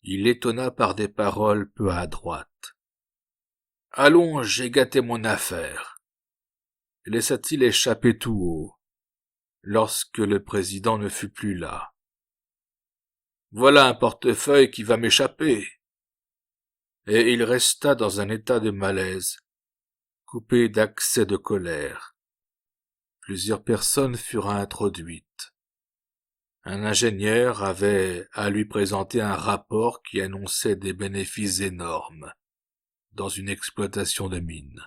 Speaker 1: Il étonna par des paroles peu à droite. « Allons, j'ai gâté mon affaire. » Laissa-t-il échapper tout haut, lorsque le président ne fut plus là. « Voilà un portefeuille qui va m'échapper. » Et il resta dans un état de malaise, coupé d'accès de colère. Plusieurs personnes furent introduites. Un ingénieur avait à lui présenter un rapport qui annonçait des bénéfices énormes dans une exploitation de mines.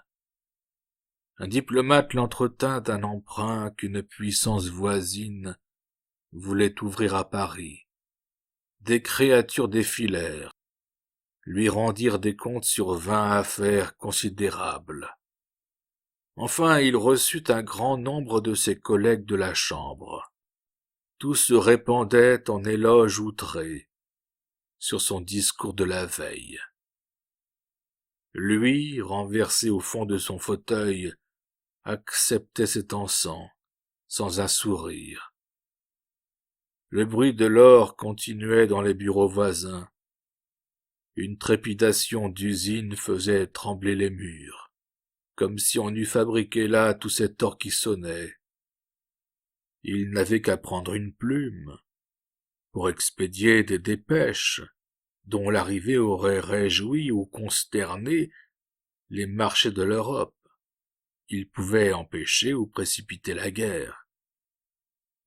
Speaker 1: Un diplomate l'entretint d'un emprunt qu'une puissance voisine voulait ouvrir à Paris. Des créatures défilèrent, lui rendirent des comptes sur 20 affaires considérables. Enfin, il reçut un grand nombre de ses collègues de la Chambre. Tous se répandaient en éloges outrés sur son discours de la veille. Lui, renversé au fond de son fauteuil, acceptait cet encens sans un sourire. Le bruit de l'or continuait dans les bureaux voisins. Une trépidation d'usine faisait trembler les murs, comme si on eût fabriqué là tout cet or qui sonnait. Il n'avait qu'à prendre une plume pour expédier des dépêches dont l'arrivée aurait réjoui ou consterné les marchés de l'Europe. Il pouvait empêcher ou précipiter la guerre,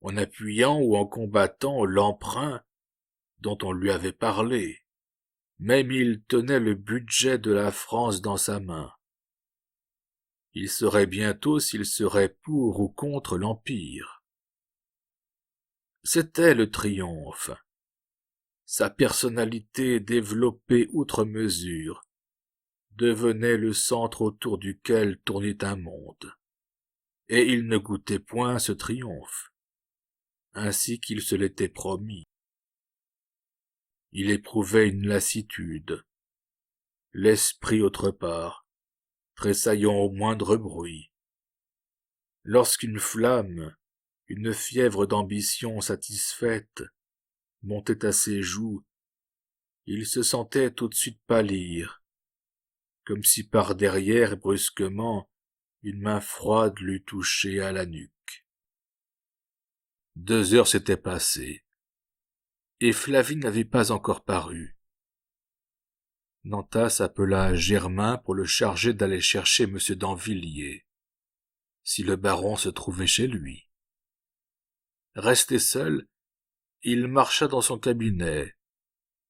Speaker 1: en appuyant ou en combattant l'emprunt dont on lui avait parlé. Même il tenait le budget de la France dans sa main. Il saurait bientôt s'il serait pour ou contre l'Empire. C'était le triomphe. Sa personnalité développée outre mesure devenait le centre autour duquel tournait un monde. Et il ne goûtait point ce triomphe, ainsi qu'il se l'était promis. Il éprouvait une lassitude, l'esprit autre part, tressaillant au moindre bruit. Lorsqu'une flamme, une fièvre d'ambition satisfaite, montait à ses joues, il se sentait tout de suite pâlir, comme si par derrière brusquement une main froide l'eût touché à la nuque. 2 heures s'étaient passées, et Flavie n'avait pas encore paru. Nantas appela Germain pour le charger d'aller chercher M. d'Anvilliers, si le baron se trouvait chez lui. Resté seul, il marcha dans son cabinet,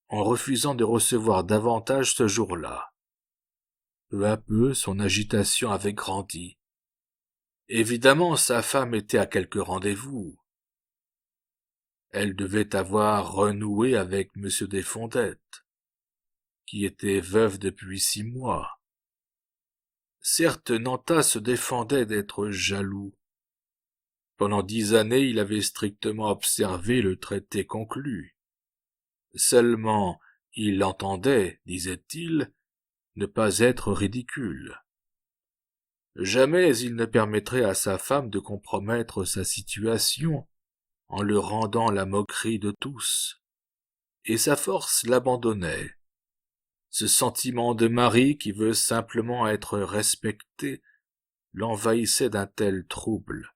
Speaker 1: en refusant de recevoir davantage ce jour-là. Peu à peu, son agitation avait grandi. Évidemment, sa femme était à quelque rendez-vous. Elle devait avoir renoué avec M. Desfondettes, qui était veuve depuis 6 mois. Certes, Nantas se défendait d'être jaloux. Pendant 10 années, il avait strictement observé le traité conclu. Seulement, il entendait, disait-il, ne pas être ridicule. Jamais il ne permettrait à sa femme de compromettre sa situation en le rendant la moquerie de tous. Et sa force l'abandonnait. Ce sentiment de mari qui veut simplement être respecté l'envahissait d'un tel trouble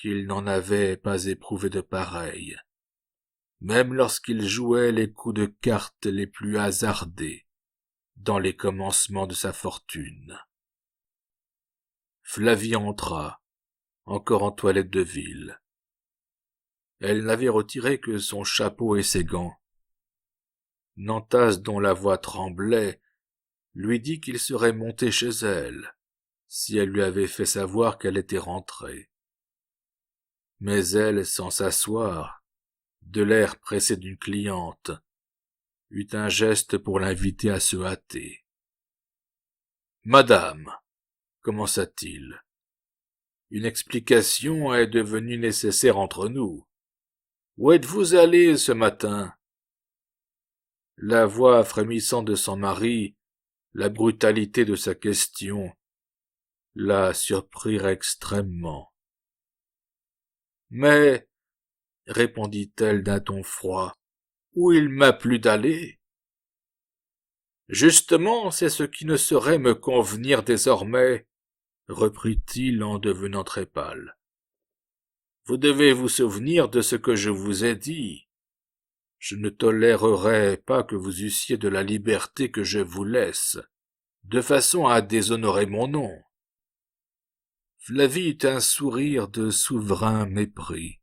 Speaker 1: qu'il n'en avait pas éprouvé de pareil, même lorsqu'il jouait les coups de cartes les plus hasardés dans les commencements de sa fortune. Flavie entra, encore en toilette de ville. Elle n'avait retiré que son chapeau et ses gants. Nantas, dont la voix tremblait, lui dit qu'il serait monté chez elle, si elle lui avait fait savoir qu'elle était rentrée. Mais elle, sans s'asseoir, de l'air pressé d'une cliente, eut un geste pour l'inviter à se hâter. « Madame, commença-t-il, une explication est devenue nécessaire entre nous. Où êtes-vous allée ce matin ?» La voix frémissante de son mari, la brutalité de sa question, la surprirent extrêmement. « Mais, répondit-elle d'un ton froid, où il m'a plu d'aller ? Justement, c'est ce qui ne saurait me convenir désormais, reprit-il en devenant très pâle. Vous devez vous souvenir de ce que je vous ai dit. Je ne tolérerai pas que vous eussiez de la liberté que je vous laisse, de façon à déshonorer mon nom. Flavie eut un sourire de souverain mépris.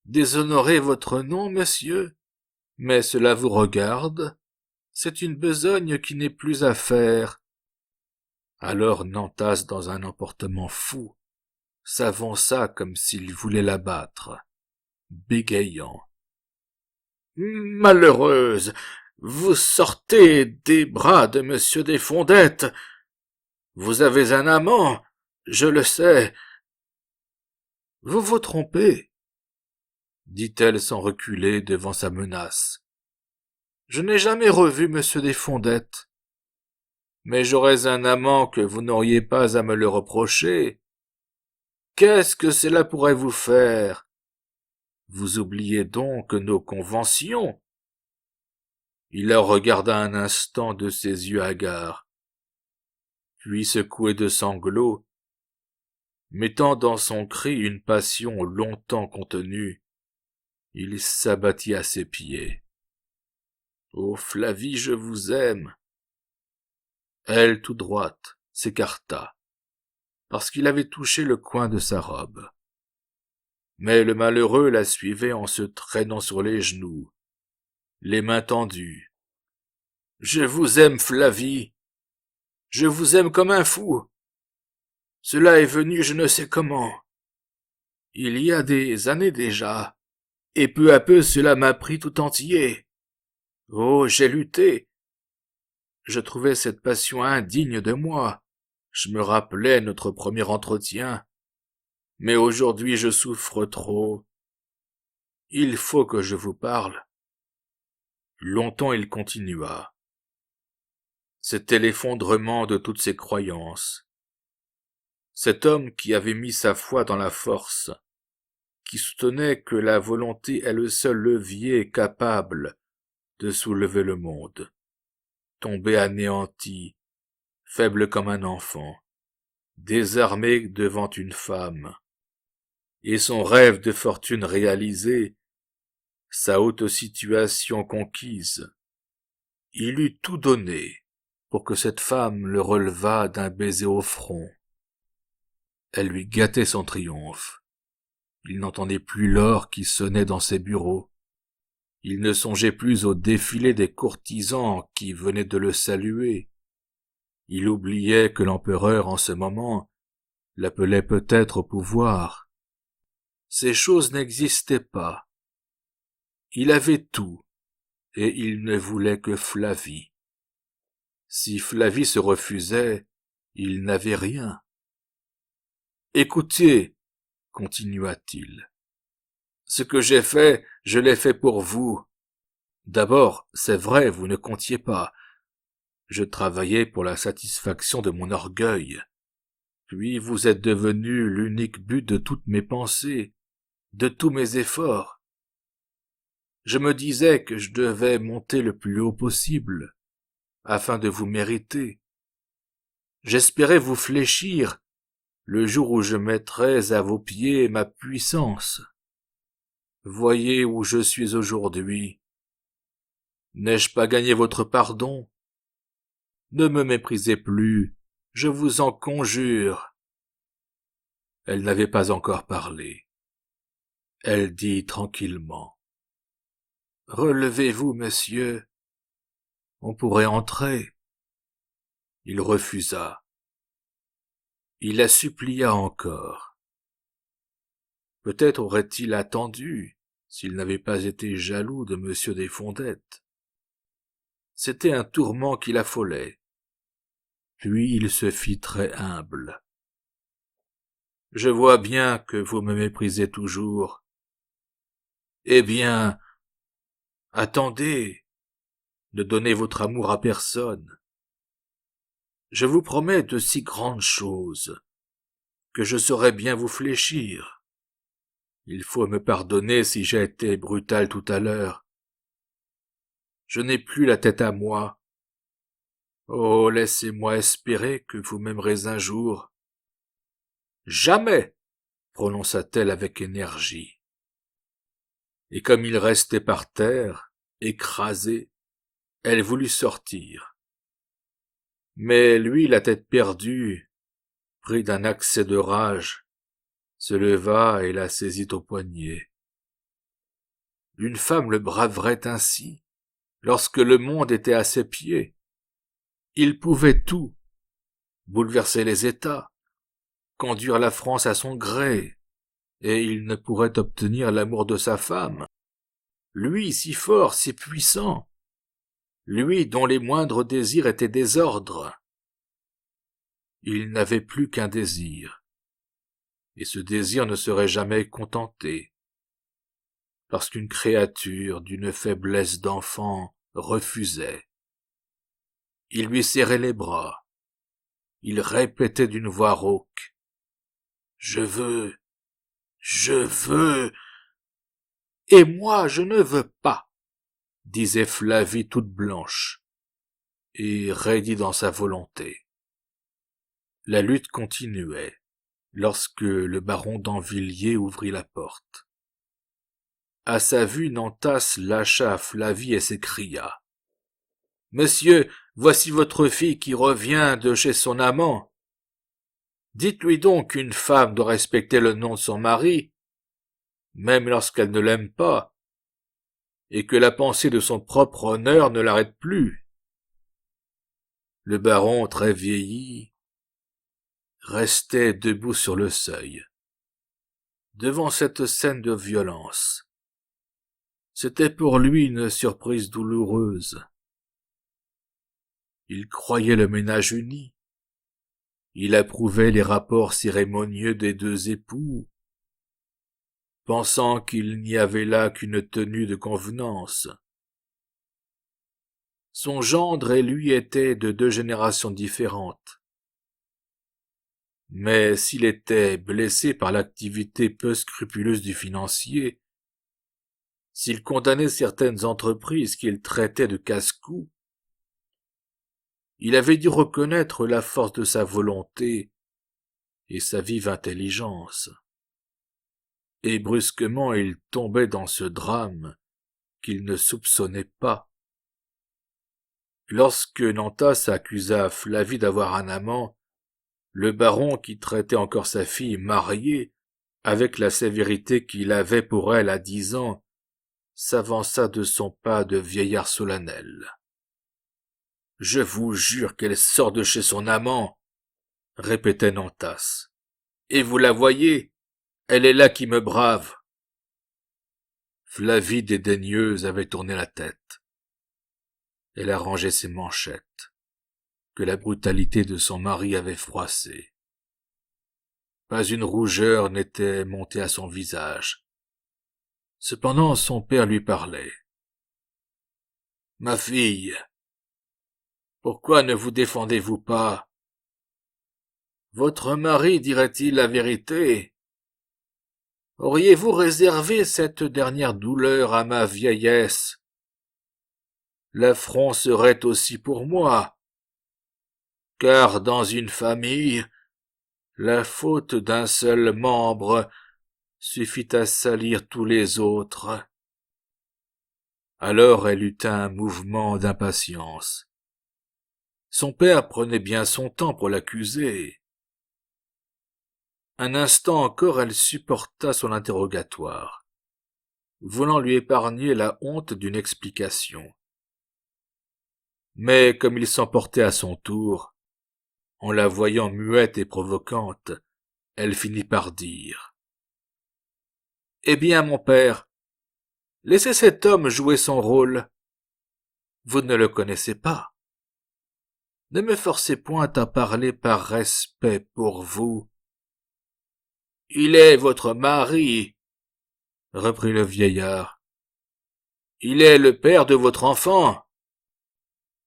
Speaker 1: Déshonorer votre nom, monsieur? Mais cela vous regarde. C'est une besogne qui n'est plus à faire. » Alors Nantas, dans un emportement fou, s'avança comme s'il voulait l'abattre, bégayant. « Malheureuse, vous sortez des bras de monsieur Desfondettes. Vous avez un amant, je le sais. »« Vous vous trompez, » dit-elle sans reculer devant sa menace. « Je n'ai jamais revu monsieur Desfondettes. Mais j'aurais un amant que vous n'auriez pas à me le reprocher. Qu'est-ce que cela pourrait vous faire? Vous oubliez donc nos conventions. » Il la regarda un instant de ses yeux hagards, puis secoué de sanglots, mettant dans son cri une passion longtemps contenue, il s'abattit à ses pieds. « Oh, Flavie, je vous aime !» Elle, toute droite, s'écarta, parce qu'il avait touché le coin de sa robe. Mais le malheureux la suivait en se traînant sur les genoux, les mains tendues. « Je vous aime, Flavie, je vous aime comme un fou. Cela est venu je ne sais comment. Il y a des années déjà, et peu à peu cela m'a pris tout entier. Oh, j'ai lutté. Je trouvais cette passion indigne de moi. Je me rappelais notre premier entretien. Mais aujourd'hui je souffre trop. Il faut que je vous parle. » Longtemps il continua. C'était l'effondrement de toutes ses croyances. Cet homme qui avait mis sa foi dans la force, qui soutenait que la volonté est le seul levier capable de soulever le monde, tombait anéanti, faible comme un enfant, désarmé devant une femme, et son rêve de fortune réalisé, sa haute situation conquise, il eût tout donné pour que cette femme le relevât d'un baiser au front. Elle lui gâtait son triomphe. Il n'entendait plus l'heure qui sonnait dans ses bureaux. Il ne songeait plus au défilé des courtisans qui venaient de le saluer. Il oubliait que l'empereur, en ce moment, l'appelait peut-être au pouvoir. Ces choses n'existaient pas. Il avait tout, et il ne voulait que Flavie. Si Flavie se refusait, il n'avait rien. « Écoutez, » continua-t-il, « ce que j'ai fait, je l'ai fait pour vous. D'abord, c'est vrai, vous ne comptiez pas. Je travaillais pour la satisfaction de mon orgueil. Puis vous êtes devenu l'unique but de toutes mes pensées, de tous mes efforts. Je me disais que je devais monter le plus haut possible, afin de vous mériter. J'espérais vous fléchir le jour où je mettrais à vos pieds ma puissance. Voyez où je suis aujourd'hui. N'ai-je pas gagné votre pardon? Ne me méprisez plus, je vous en conjure. » Elle n'avait pas encore parlé. Elle dit tranquillement. « Relevez-vous, monsieur. On pourrait entrer. » Il refusa. Il la supplia encore. Peut-être aurait-il attendu, s'il n'avait pas été jaloux de monsieur Desfondettes. C'était un tourment qui l'affolait. Puis il se fit très humble. « Je vois bien que vous me méprisez toujours. Eh bien, attendez, ne donnez votre amour à personne. Je vous promets de si grandes choses que je saurai bien vous fléchir. Il faut me pardonner si j'ai été brutal tout à l'heure. Je n'ai plus la tête à moi. Oh, laissez-moi espérer que vous m'aimerez un jour. »« Jamais !» prononça-t-elle avec énergie. Et comme il restait par terre, écrasé, elle voulut sortir. Mais lui, la tête perdue, pris d'un accès de rage, se leva et la saisit au poignet. une femme le braverait ainsi, lorsque le monde était à ses pieds. Il pouvait tout, bouleverser les États, conduire la France à son gré, et il ne pourrait obtenir l'amour de sa femme. Lui, si fort, si puissant, lui dont les moindres désirs étaient désordre. Il n'avait plus qu'un désir, et ce désir ne serait jamais contenté, parce qu'une créature d'une faiblesse d'enfant refusait. Il lui serrait les bras, il répétait d'une voix rauque, « Je veux, je veux, et moi je ne veux pas », disait Flavie toute blanche, et raidie dans sa volonté. La lutte continuait, lorsque le baron d'Anvilliers ouvrit la porte. À sa vue, Nantas lâcha Flavie et s'écria. « Monsieur, voici votre fille qui revient de chez son amant. Dites-lui donc qu'une femme doit respecter le nom de son mari, même lorsqu'elle ne l'aime pas, et que la pensée de son propre honneur ne l'arrête plus. » Le baron, très vieilli, restait debout sur le seuil, devant cette scène de violence. C'était pour lui une surprise douloureuse. Il croyait le ménage uni. Il approuvait les rapports cérémonieux des deux époux, pensant qu'il n'y avait là qu'une tenue de convenance. Son gendre et lui étaient de deux générations différentes. Mais s'il était blessé par l'activité peu scrupuleuse du financier, s'il condamnait certaines entreprises qu'il traitait de casse-cou, il avait dû reconnaître la force de sa volonté et sa vive intelligence. Et brusquement il tombait dans ce drame qu'il ne soupçonnait pas. Lorsque Nantas accusa Flavie d'avoir un amant, le baron, qui traitait encore sa fille mariée avec la sévérité qu'il avait pour elle à 10 ans, s'avança de son pas de vieillard solennel. « Je vous jure qu'elle sort de chez son amant, » répétait Nantas. « Et vous la voyez, elle est là qui me brave. » Flavie dédaigneuse avait tourné la tête. Elle arrangeait ses manchettes, que la brutalité de son mari avait froissées. Pas une rougeur n'était montée à son visage. Cependant son père lui parlait. « Ma fille, pourquoi ne vous défendez-vous pas? Votre mari dirait-il la vérité? Auriez-vous réservé cette dernière douleur à ma vieillesse? L'affront serait aussi pour moi, car dans une famille, la faute d'un seul membre suffit à salir tous les autres. » Alors elle eut un mouvement d'impatience. Son père prenait bien son temps pour l'accuser. Un instant encore elle supporta son interrogatoire, voulant lui épargner la honte d'une explication. Mais comme il s'emportait à son tour, en la voyant muette et provocante, elle finit par dire. « Eh bien, mon père, laissez cet homme jouer son rôle. Vous ne le connaissez pas. Ne me forcez point à parler par respect pour vous. »« Il est votre mari, » reprit le vieillard. « Il est le père de votre enfant. »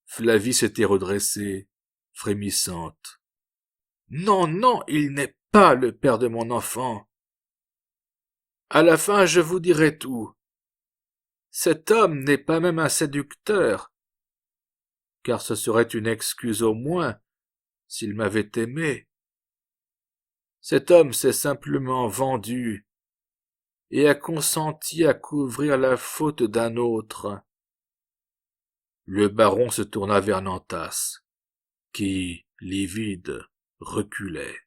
Speaker 1: Flavie s'était redressée, frémissante. « Non, non, il n'est pas le père de mon enfant. À la fin, je vous dirai tout. Cet homme n'est pas même un séducteur, car ce serait une excuse au moins s'il m'avait aimé. Cet homme s'est simplement vendu et a consenti à couvrir la faute d'un autre. » Le baron se tourna vers Nantas, qui, livide, reculait.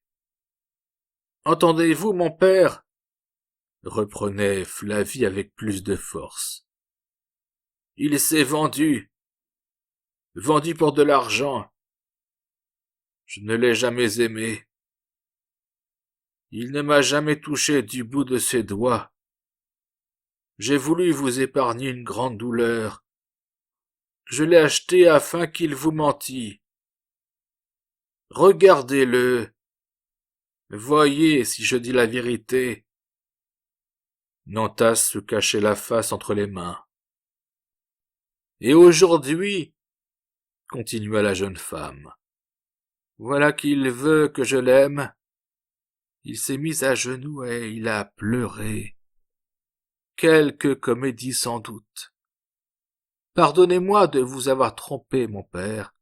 Speaker 1: « Entendez-vous, mon père? reprenait Flavie avec plus de force. Il s'est vendu pour de l'argent. Je ne l'ai jamais aimé. Il ne m'a jamais touché du bout de ses doigts. J'ai voulu vous épargner une grande douleur. Je l'ai acheté afin qu'il vous mentît. Regardez-le. Voyez si je dis la vérité. Nantas se cachait la face entre les mains. Et aujourd'hui, continua la jeune femme, voilà qu'il veut que je l'aime. Il s'est mis à genoux et il a pleuré. Quelque comédie sans doute. Pardonnez-moi de vous avoir trompé, mon père,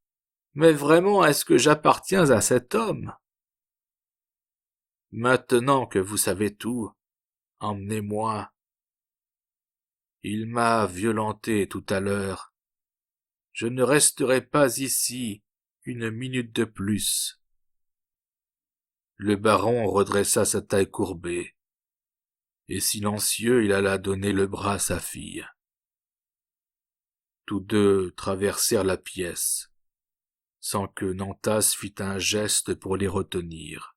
Speaker 1: mais vraiment est-ce que j'appartiens à cet homme? Maintenant que vous savez tout, emmenez-moi. Il m'a violenté tout à l'heure. Je ne resterai pas ici une minute de plus. Le baron redressa sa taille courbée, et silencieux il alla donner le bras à sa fille. Tous deux traversèrent la pièce, sans que Nantas fît un geste pour les retenir.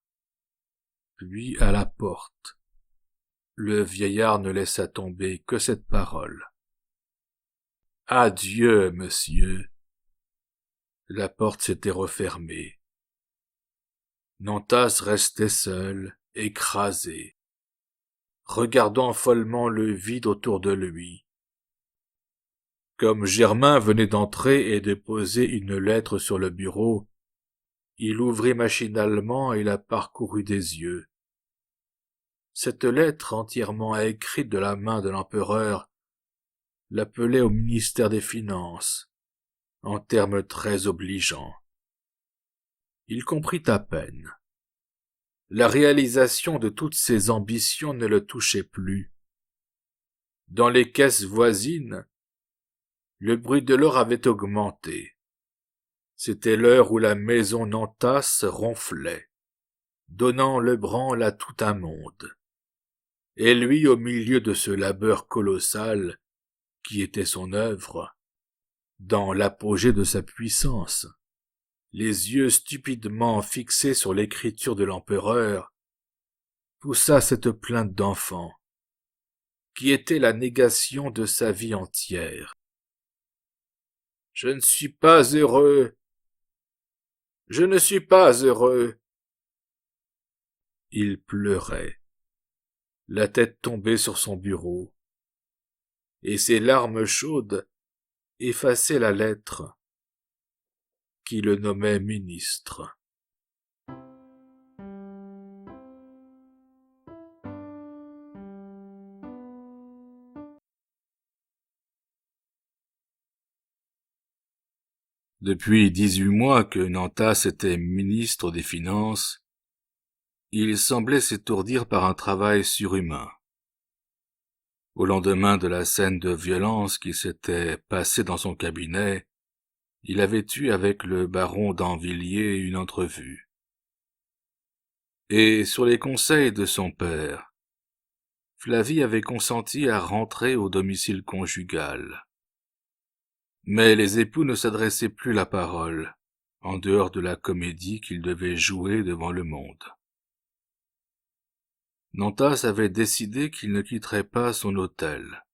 Speaker 1: Puis à la porte, le vieillard ne laissa tomber que cette parole. « Adieu, monsieur !» La porte s'était refermée. Nantas restait seul, écrasé, regardant follement le vide autour de lui. Comme Germain venait d'entrer et de poser une lettre sur le bureau, il l'ouvrit machinalement et la parcourut des yeux. Cette lettre, entièrement écrite de la main de l'empereur, l'appelait au ministère des Finances, en termes très obligeants. Il comprit à peine. La réalisation de toutes ses ambitions ne le touchait plus. Dans les caisses voisines, le bruit de l'or avait augmenté. C'était l'heure où la maison Nantas ronflait, donnant le branle à tout un monde. Et lui, au milieu de ce labeur colossal, qui était son œuvre, dans l'apogée de sa puissance, les yeux stupidement fixés sur l'écriture de l'empereur, poussa cette plainte d'enfant, qui était la négation de sa vie entière. « Je ne suis pas heureux. Je ne suis pas heureux. » Il pleurait, la tête tombée sur son bureau, et ses larmes chaudes effaçaient la lettre qui le nommait ministre. Depuis 18 mois que Nantas était ministre des Finances, il semblait s'étourdir par un travail surhumain. Au lendemain de la scène de violence qui s'était passée dans son cabinet, il avait eu avec le baron d'Anvilliers une entrevue. Et sur les conseils de son père, Flavie avait consenti à rentrer au domicile conjugal. Mais les époux ne s'adressaient plus la parole, en dehors de la comédie qu'ils devaient jouer devant le monde. Nantas avait décidé qu'il ne quitterait pas son hôtel.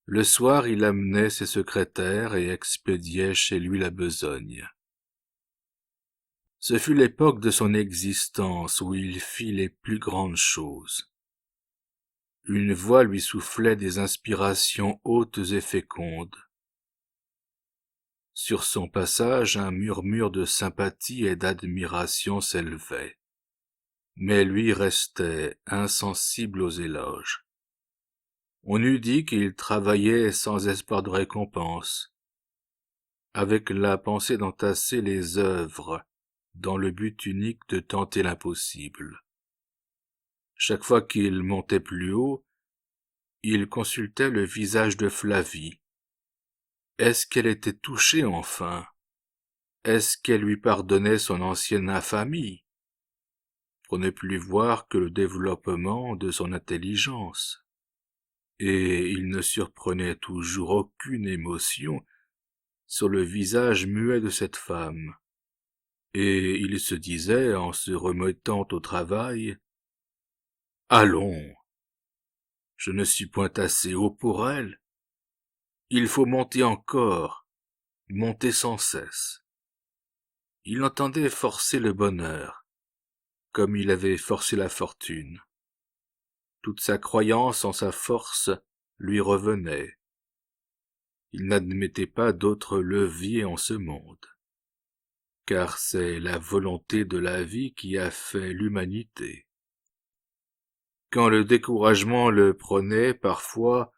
Speaker 1: Le soir, il amenait ses secrétaires et expédiait chez lui la besogne. Ce fut l'époque de son existence où il fit les plus grandes choses. Une voix lui soufflait des inspirations hautes et fécondes. Sur son passage, un murmure de sympathie et d'admiration s'élevait. Mais lui restait insensible aux éloges. On eût dit qu'il travaillait sans espoir de récompense, avec la pensée d'entasser les œuvres, dans le but unique de tenter l'impossible. Chaque fois qu'il montait plus haut, il consultait le visage de Flavie. Est-ce qu'elle était touchée enfin? Est-ce qu'elle lui pardonnait son ancienne infamie? pour ne plus voir que le développement de son intelligence, et il ne surprenait toujours aucune émotion sur le visage muet de cette femme, et il se disait, en se remettant au travail, « Allons, je ne suis point assez haut pour elle, il faut monter encore, monter sans cesse. » Il entendait forcer le bonheur, comme il avait forcé la fortune. Toute sa croyance en sa force lui revenait. Il n'admettait pas d'autre levier en ce monde, car c'est la volonté de la vie qui a fait l'humanité. Quand le découragement le prenait, parfois,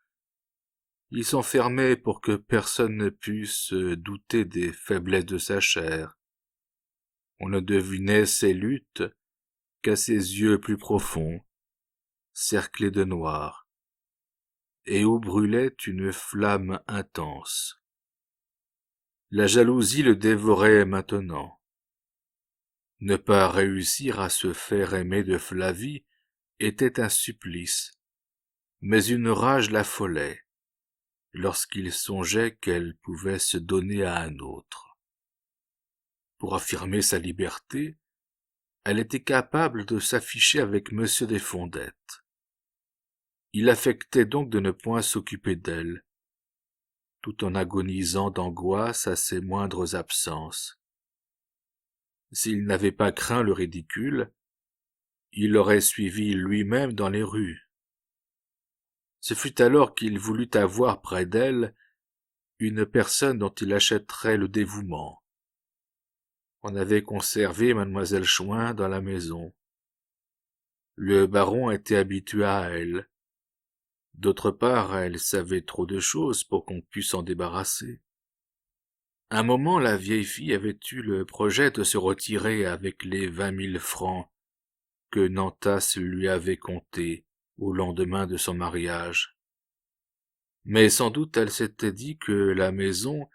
Speaker 1: il s'enfermait pour que personne ne puisse douter des faiblesses de sa chair. On ne devinait ses luttes qu'à ses yeux plus profonds, cerclés de noir, et où brûlait une flamme intense. La jalousie le dévorait maintenant. Ne pas réussir à se faire aimer de Flavie était un supplice, mais une rage l'affolait lorsqu'il songeait qu'elle pouvait se donner à un autre. Pour affirmer sa liberté, elle était capable de s'afficher avec Monsieur Desfondettes. Il affectait donc de ne point s'occuper d'elle, tout en agonisant d'angoisse à ses moindres absences. S'il n'avait pas craint le ridicule, il l'aurait suivi lui-même dans les rues. Ce fut alors qu'il voulut avoir près d'elle une personne dont il achèterait le dévouement. On avait conservé mademoiselle Chouin dans la maison. Le baron était habitué à elle. D'autre part, elle savait trop de choses pour qu'on pût s'en débarrasser. Un moment, la vieille fille avait eu le projet de se retirer avec les 20 000 francs que Nantas lui avait comptés au lendemain de son mariage. Mais sans doute elle s'était dit que la maison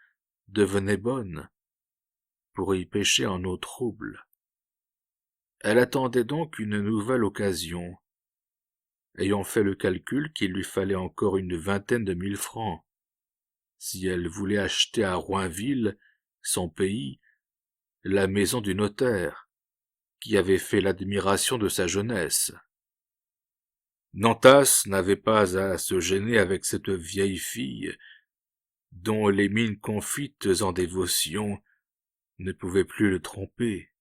Speaker 1: devenait bonne pour y pêcher en eau trouble. Elle attendait donc une nouvelle occasion, ayant fait le calcul qu'il lui fallait encore une 20 000 francs, si elle voulait acheter à Roinville, son pays, la maison du notaire, qui avait fait l'admiration de sa jeunesse. Nantas n'avait pas à se gêner avec cette vieille fille, dont les mines confites en dévotion ne pouvaient plus le tromper.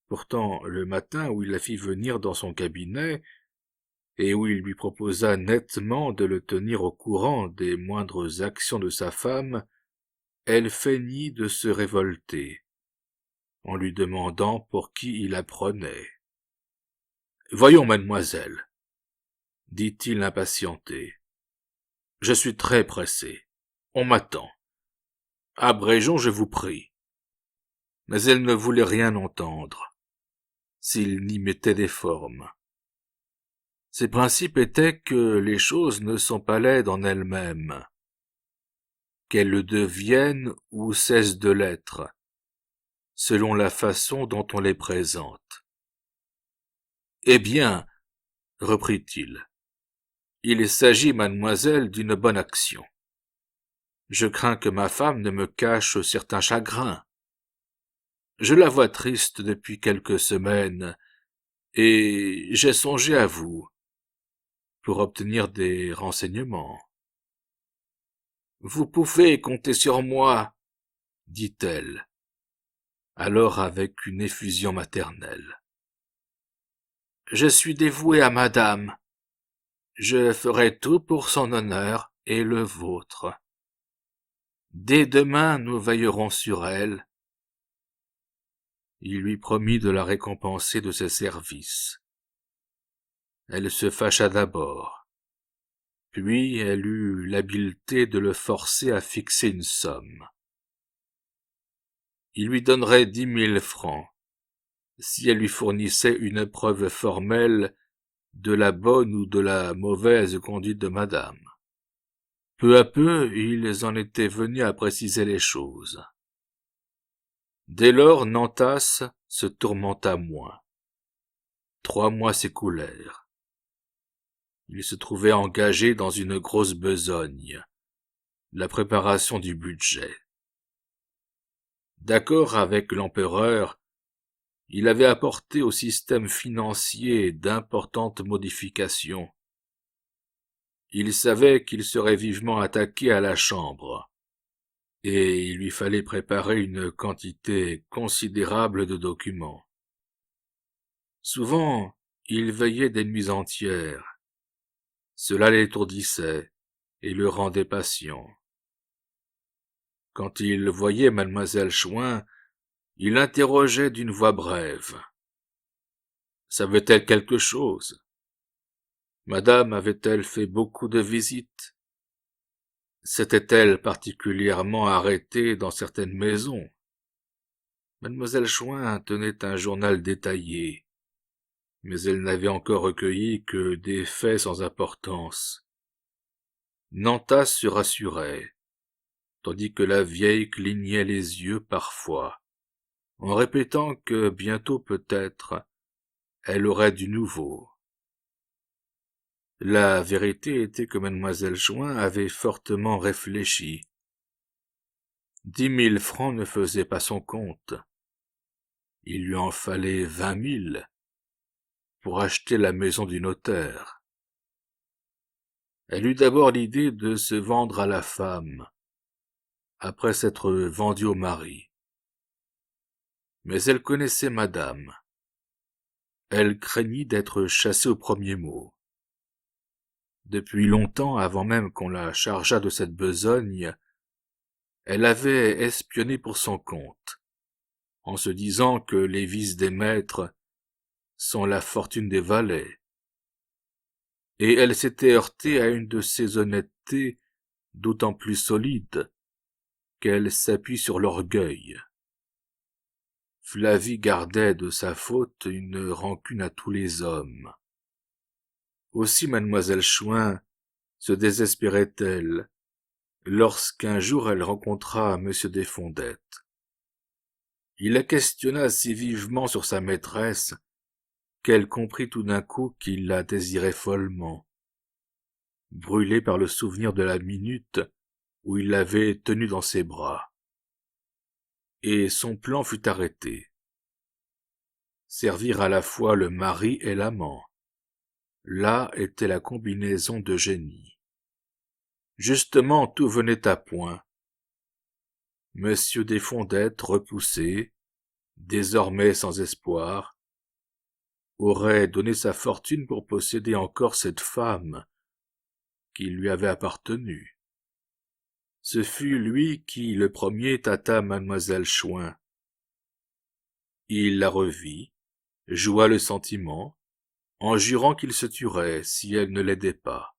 Speaker 1: Pourtant, le matin où il la fit venir dans son cabinet, et où il lui proposa nettement de le tenir au courant des moindres actions de sa femme, elle feignit de se révolter, en lui demandant pour qui il la prenait. « Voyons, mademoiselle, » dit-il impatienté, « je suis très pressé, on m'attend. Abrégeons, je vous prie. » Mais elle ne voulait rien entendre, s'il n'y mettait des formes. Ses principes étaient que les choses ne sont pas laides en elles-mêmes, qu'elles le deviennent ou cessent de l'être, selon la façon dont on les présente. « Eh bien, reprit-il, il s'agit, mademoiselle, d'une bonne action. Je crains que ma femme ne me cache certains chagrins. Je la vois triste depuis quelques semaines, et j'ai songé à vous, pour obtenir des renseignements. »« Vous pouvez compter sur moi, » dit-elle, alors avec une effusion maternelle. « Je suis dévouée à madame. Je ferai tout pour son honneur et le vôtre. Dès demain, nous veillerons sur elle. » Il lui promit de la récompenser de ses services. Elle se fâcha d'abord, puis elle eut l'habileté de le forcer à fixer une somme. Il lui donnerait 10 000 francs, si elle lui fournissait une preuve formelle de la bonne ou de la mauvaise conduite de madame. Peu à peu, ils en étaient venus à préciser les choses. Dès lors, Nantas se tourmenta moins. 3 mois s'écoulèrent. Il se trouvait engagé dans une grosse besogne, la préparation du budget. D'accord avec l'empereur, il avait apporté au système financier d'importantes modifications. Il savait qu'il serait vivement attaqué à la Chambre, et il lui fallait préparer une quantité considérable de documents. Souvent, il veillait des nuits entières. Cela l'étourdissait et le rendait patient. Quand il voyait mademoiselle Chouin, il l'interrogeait d'une voix brève. Savait-elle quelque chose? Madame avait-elle fait beaucoup de visites? S'était-elle particulièrement arrêtée dans certaines maisons? Mademoiselle Chouin tenait un journal détaillé, mais elle n'avait encore recueilli que des faits sans importance. Nantas se rassurait, tandis que la vieille clignait les yeux parfois, en répétant que bientôt peut-être elle aurait du nouveau. La vérité était que mademoiselle Chouin avait fortement réfléchi. 10 000 francs ne faisaient pas son compte. Il lui en fallait 20 000 pour acheter la maison du notaire. Elle eut d'abord l'idée de se vendre à la femme, après s'être vendue au mari. Mais elle connaissait madame. Elle craignit d'être chassée au premier mot. Depuis longtemps, avant même qu'on la chargeât de cette besogne, elle avait espionné pour son compte, en se disant que les vices des maîtres sont la fortune des valets. Et elle s'était heurtée à une de ces honnêtetés d'autant plus solides qu'elle s'appuie sur l'orgueil. Flavie gardait de sa faute une rancune à tous les hommes. Aussi mademoiselle Chouin se désespérait-elle lorsqu'un jour elle rencontra M. Desfondettes. Il la questionna si vivement sur sa maîtresse qu'elle comprit tout d'un coup qu'il la désirait follement, brûlée par le souvenir de la minute où il l'avait tenue dans ses bras. Et son plan fut arrêté. Servir à la fois le mari et l'amant. Là était la combinaison de génie. Justement, tout venait à point. Monsieur Desfondettes, repoussé, désormais sans espoir, aurait donné sa fortune pour posséder encore cette femme qui lui avait appartenu. Ce fut lui qui, le premier, tâta mademoiselle Chouin. Il la revit, joua le sentiment, en jurant qu'il se tuerait si elle ne l'aidait pas.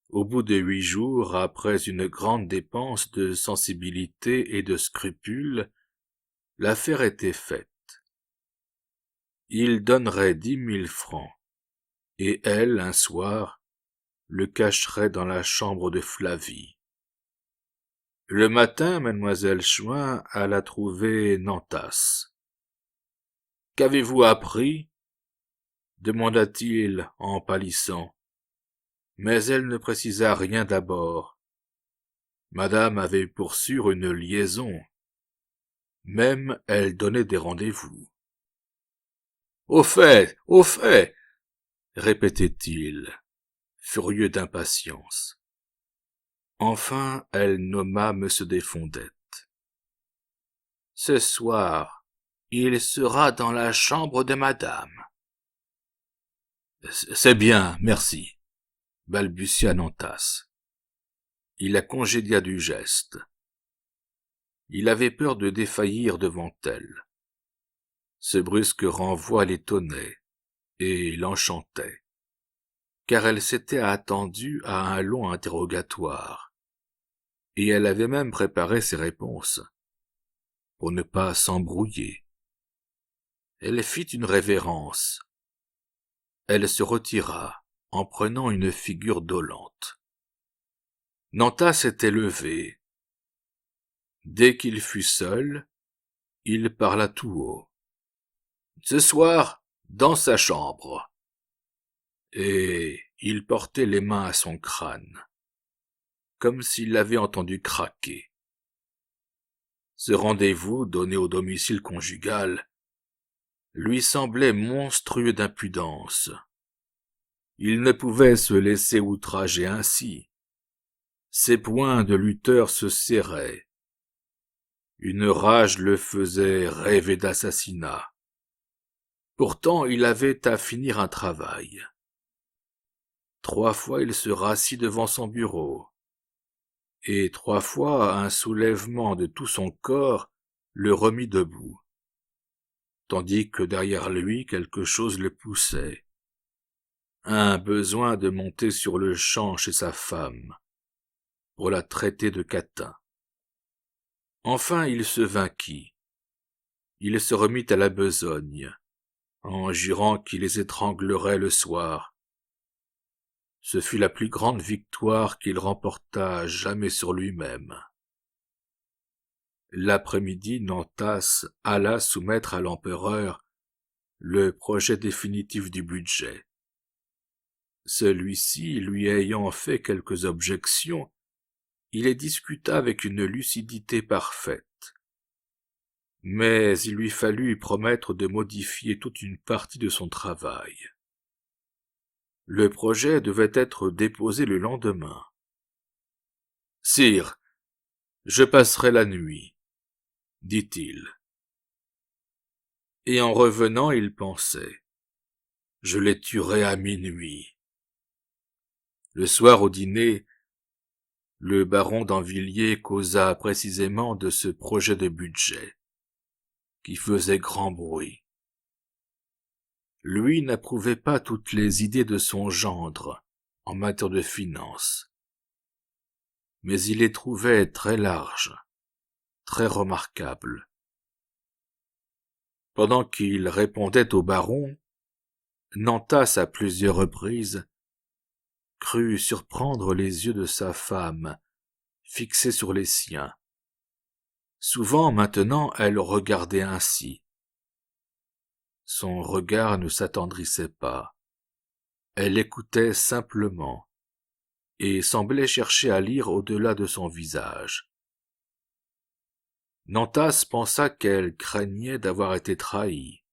Speaker 1: Au bout de 8 jours, après une grande dépense de sensibilité et de scrupules, l'affaire était faite. Il donnerait 10 000 francs, et elle, un soir, le cacherait dans la chambre de Flavie. Le matin, mademoiselle Chouin alla trouver Nantas. « Qu'avez-vous appris ?» demanda-t-il en pâlissant. Mais elle ne précisa rien d'abord. Madame avait pour sûr une liaison. Même elle donnait des rendez-vous. « Au fait, répétait-il, furieux d'impatience. Enfin, elle nomma M. Desfondettes. « Ce soir, il sera dans la chambre de madame. »« C'est bien, merci, » balbutia Nantas. Il la congédia du geste. Il avait peur de défaillir devant elle. Ce brusque renvoi l'étonnait et l'enchantait, car elle s'était attendue à un long interrogatoire, et elle avait même préparé ses réponses, pour ne pas s'embrouiller. Elle fit une révérence. Elle se retira, en prenant une figure dolente. Nantas s'était levé. Dès qu'il fut seul, il parla tout haut. « Ce soir, dans sa chambre. Et il portait les mains à son crâne, comme s'il l'avait entendu craquer. Ce rendez-vous, donné au domicile conjugal, lui semblait monstrueux d'impudence. Il ne pouvait se laisser outrager ainsi. Ses poings de lutteur se serraient. Une rage le faisait rêver d'assassinat. Pourtant, il avait à finir un travail. 3 fois il se rassit devant son bureau, et 3 fois un soulèvement de tout son corps le remit debout, tandis que derrière lui quelque chose le poussait, un besoin de monter sur le champ chez sa femme, pour la traiter de catin. Enfin il se vainquit, il se remit à la besogne, en jurant qu'il les étranglerait le soir. Ce fut la plus grande victoire qu'il remporta jamais sur lui-même. L'après-midi, Nantas alla soumettre à l'empereur le projet définitif du budget. Celui-ci lui ayant fait quelques objections, il les discuta avec une lucidité parfaite. Mais il lui fallut promettre de modifier toute une partie de son travail. Le projet devait être déposé le lendemain. « Sire, je passerai la nuit, » dit-il. Et en revenant, il pensait « Je les tuerai à minuit. » Le soir au dîner, le baron d'Anvilliers causa précisément de ce projet de budget, qui faisait grand bruit. Lui n'approuvait pas toutes les idées de son gendre en matière de finances, mais il les trouvait très larges, très remarquables. Pendant qu'il répondait au baron, Nantas à plusieurs reprises crut surprendre les yeux de sa femme fixés sur les siens. Souvent maintenant elle regardait ainsi. Son regard ne s'attendrissait pas. Elle écoutait simplement et semblait chercher à lire au-delà de son visage. Nantas pensa qu'elle craignait d'avoir été trahie.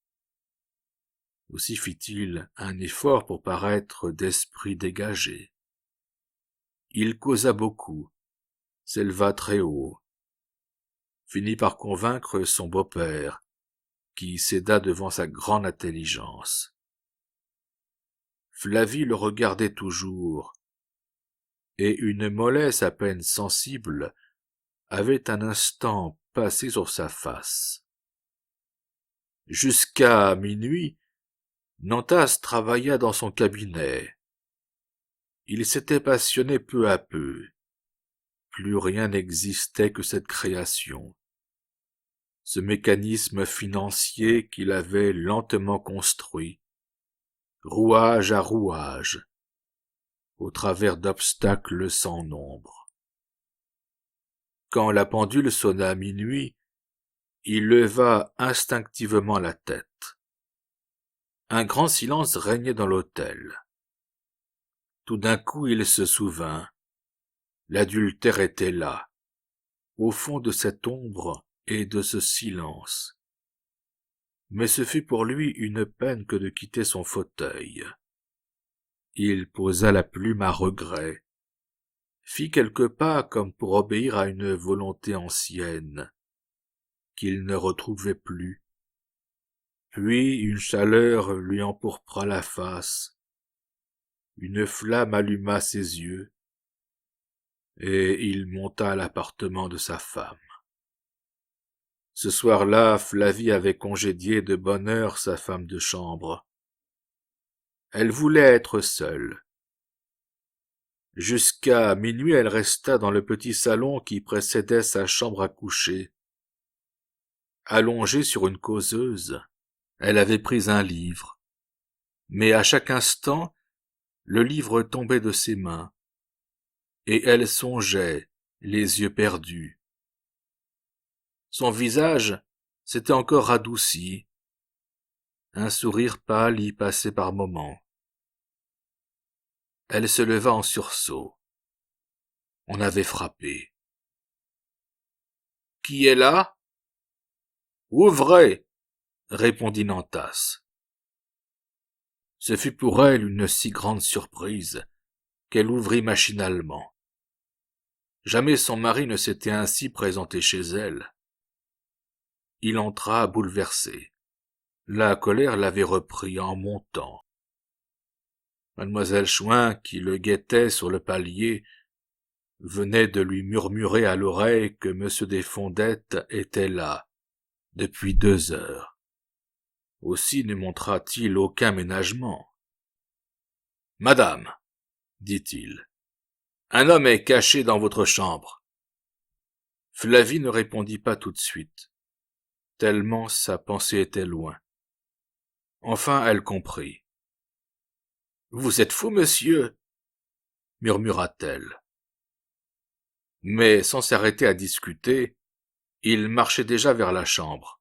Speaker 1: Aussi fit-il un effort pour paraître d'esprit dégagé. Il causa beaucoup, s'éleva très haut, finit par convaincre son beau-père, qui céda devant sa grande intelligence. Flavie le regardait toujours, et une mollesse à peine sensible avait un instant passé sur sa face. Jusqu'à minuit, Nantas travailla dans son cabinet. Il s'était passionné peu à peu. Plus rien n'existait que cette création, ce mécanisme financier qu'il avait lentement construit, rouage à rouage, au travers d'obstacles sans nombre. Quand la pendule sonna minuit, il leva instinctivement la tête. Un grand silence régnait dans l'hôtel. Tout d'un coup il se souvint. L'adultère était là, au fond de cette ombre et de ce silence. Mais ce fut pour lui une peine que de quitter son fauteuil. Il posa la plume à regret, fit quelques pas comme pour obéir à une volonté ancienne, qu'il ne retrouvait plus. Puis une chaleur lui empourpra la face, une flamme alluma ses yeux, et il monta à l'appartement de sa femme. Ce soir-là, Flavie avait congédié de bonne heure sa femme de chambre. Elle voulait être seule. Jusqu'à minuit, elle resta dans le petit salon qui précédait sa chambre à coucher. Allongée sur une causeuse, elle avait pris un livre, mais à chaque instant, le livre tombait de ses mains, et elle songeait, les yeux perdus. Son visage s'était encore radouci, Un sourire pâle y passait par moments. Elle se leva en sursaut. On avait frappé. « Qui est là ?»« Ouvrez !» répondit Nantas. Ce fut pour elle une si grande surprise qu'elle ouvrit machinalement. Jamais son mari ne s'était ainsi présenté chez elle. Il entra bouleversé. La colère l'avait repris en montant. Mademoiselle Chouin, qui le guettait sur le palier, venait de lui murmurer à l'oreille que M. Desfondettes était là, depuis 2 heures. Aussi ne montra-t-il aucun ménagement. « Madame, dit-il, un homme est caché dans votre chambre. » Flavie ne répondit pas tout de suite, tellement sa pensée était loin. Enfin elle comprit. « Vous êtes fou, monsieur » murmura-t-elle. Mais sans s'arrêter à discuter, il marchait déjà vers la chambre.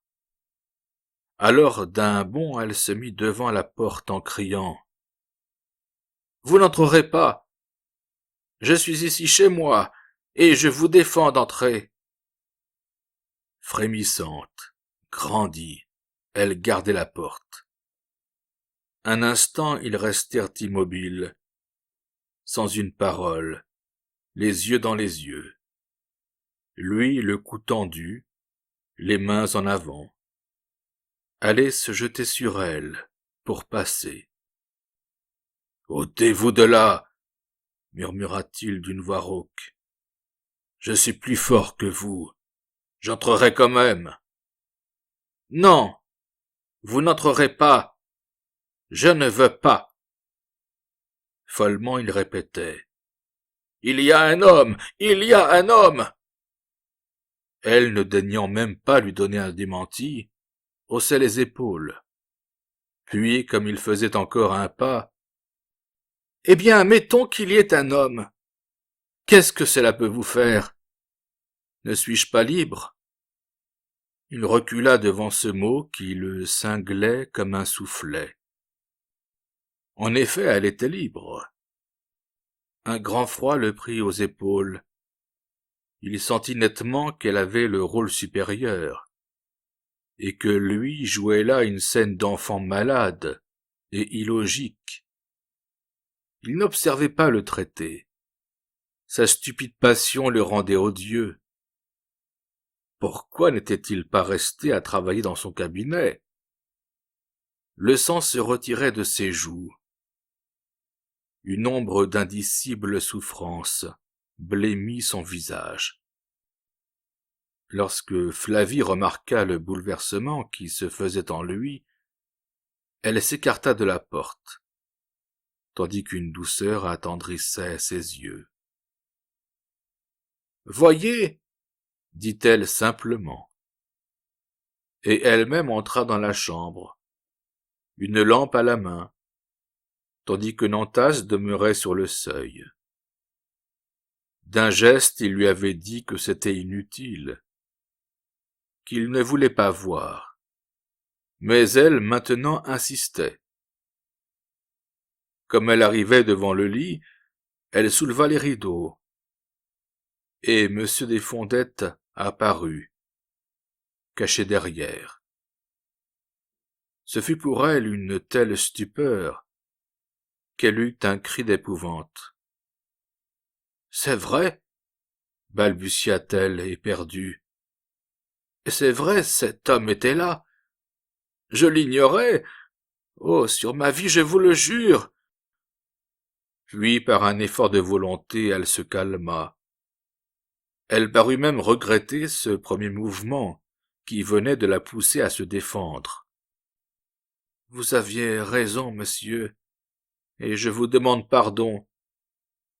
Speaker 1: Alors d'un bond elle se mit devant la porte en criant « Vous n'entrerez pas. Je suis ici chez moi, et je vous défends d'entrer. » Frémissante, grandie, elle gardait la porte. Un instant ils restèrent immobiles, sans une parole, les yeux dans les yeux. Lui le cou tendu, les mains en avant, allait se jeter sur elle pour passer. « Ôtez-vous de là !» murmura-t-il d'une voix rauque. « Je suis plus fort que vous. J'entrerai quand même. »« Non, vous n'entrerez pas. Je ne veux pas. » Follement il répétait. « Il y a un homme. Il y a un homme. » Elle, ne daignant même pas lui donner un démenti, haussait les épaules. Puis, comme il faisait encore un pas, « Eh bien, mettons qu'il y ait un homme. Qu'est-ce que cela peut vous faire? Ne suis-je pas libre ?» Il recula devant ce mot qui le cinglait comme un soufflet. En effet, elle était libre. Un grand froid le prit aux épaules. Il sentit nettement qu'elle avait le rôle supérieur, et que lui jouait là une scène d'enfant malade et illogique. Il n'observait pas le traité. Sa stupide passion le rendait odieux. Pourquoi n'était-il pas resté à travailler dans son cabinet? Le sang se retirait de ses joues. Une ombre d'indicible souffrance blêmit son visage. Lorsque Flavie remarqua le bouleversement qui se faisait en lui, elle s'écarta de la porte, tandis qu'une douceur attendrissait ses yeux. « Voyez !» dit-elle simplement. Et elle-même entra dans la chambre, une lampe à la main, tandis que Nantas demeurait sur le seuil. D'un geste, il lui avait dit que c'était inutile, qu'il ne voulait pas voir. Mais elle, maintenant, insistait. Comme elle arrivait devant le lit, elle souleva les rideaux, et M. Desfondettes apparut, caché derrière. Ce fut pour elle une telle stupeur qu'elle eut un cri d'épouvante. « C'est vrai !» balbutia-t-elle éperdue. « C'est vrai, cet homme était là. Je l'ignorais. Oh, sur ma vie, je vous le jure !» Puis, par un effort de volonté, elle se calma. Elle parut même regretter ce premier mouvement qui venait de la pousser à se défendre. « Vous aviez raison, monsieur, et je vous demande pardon, »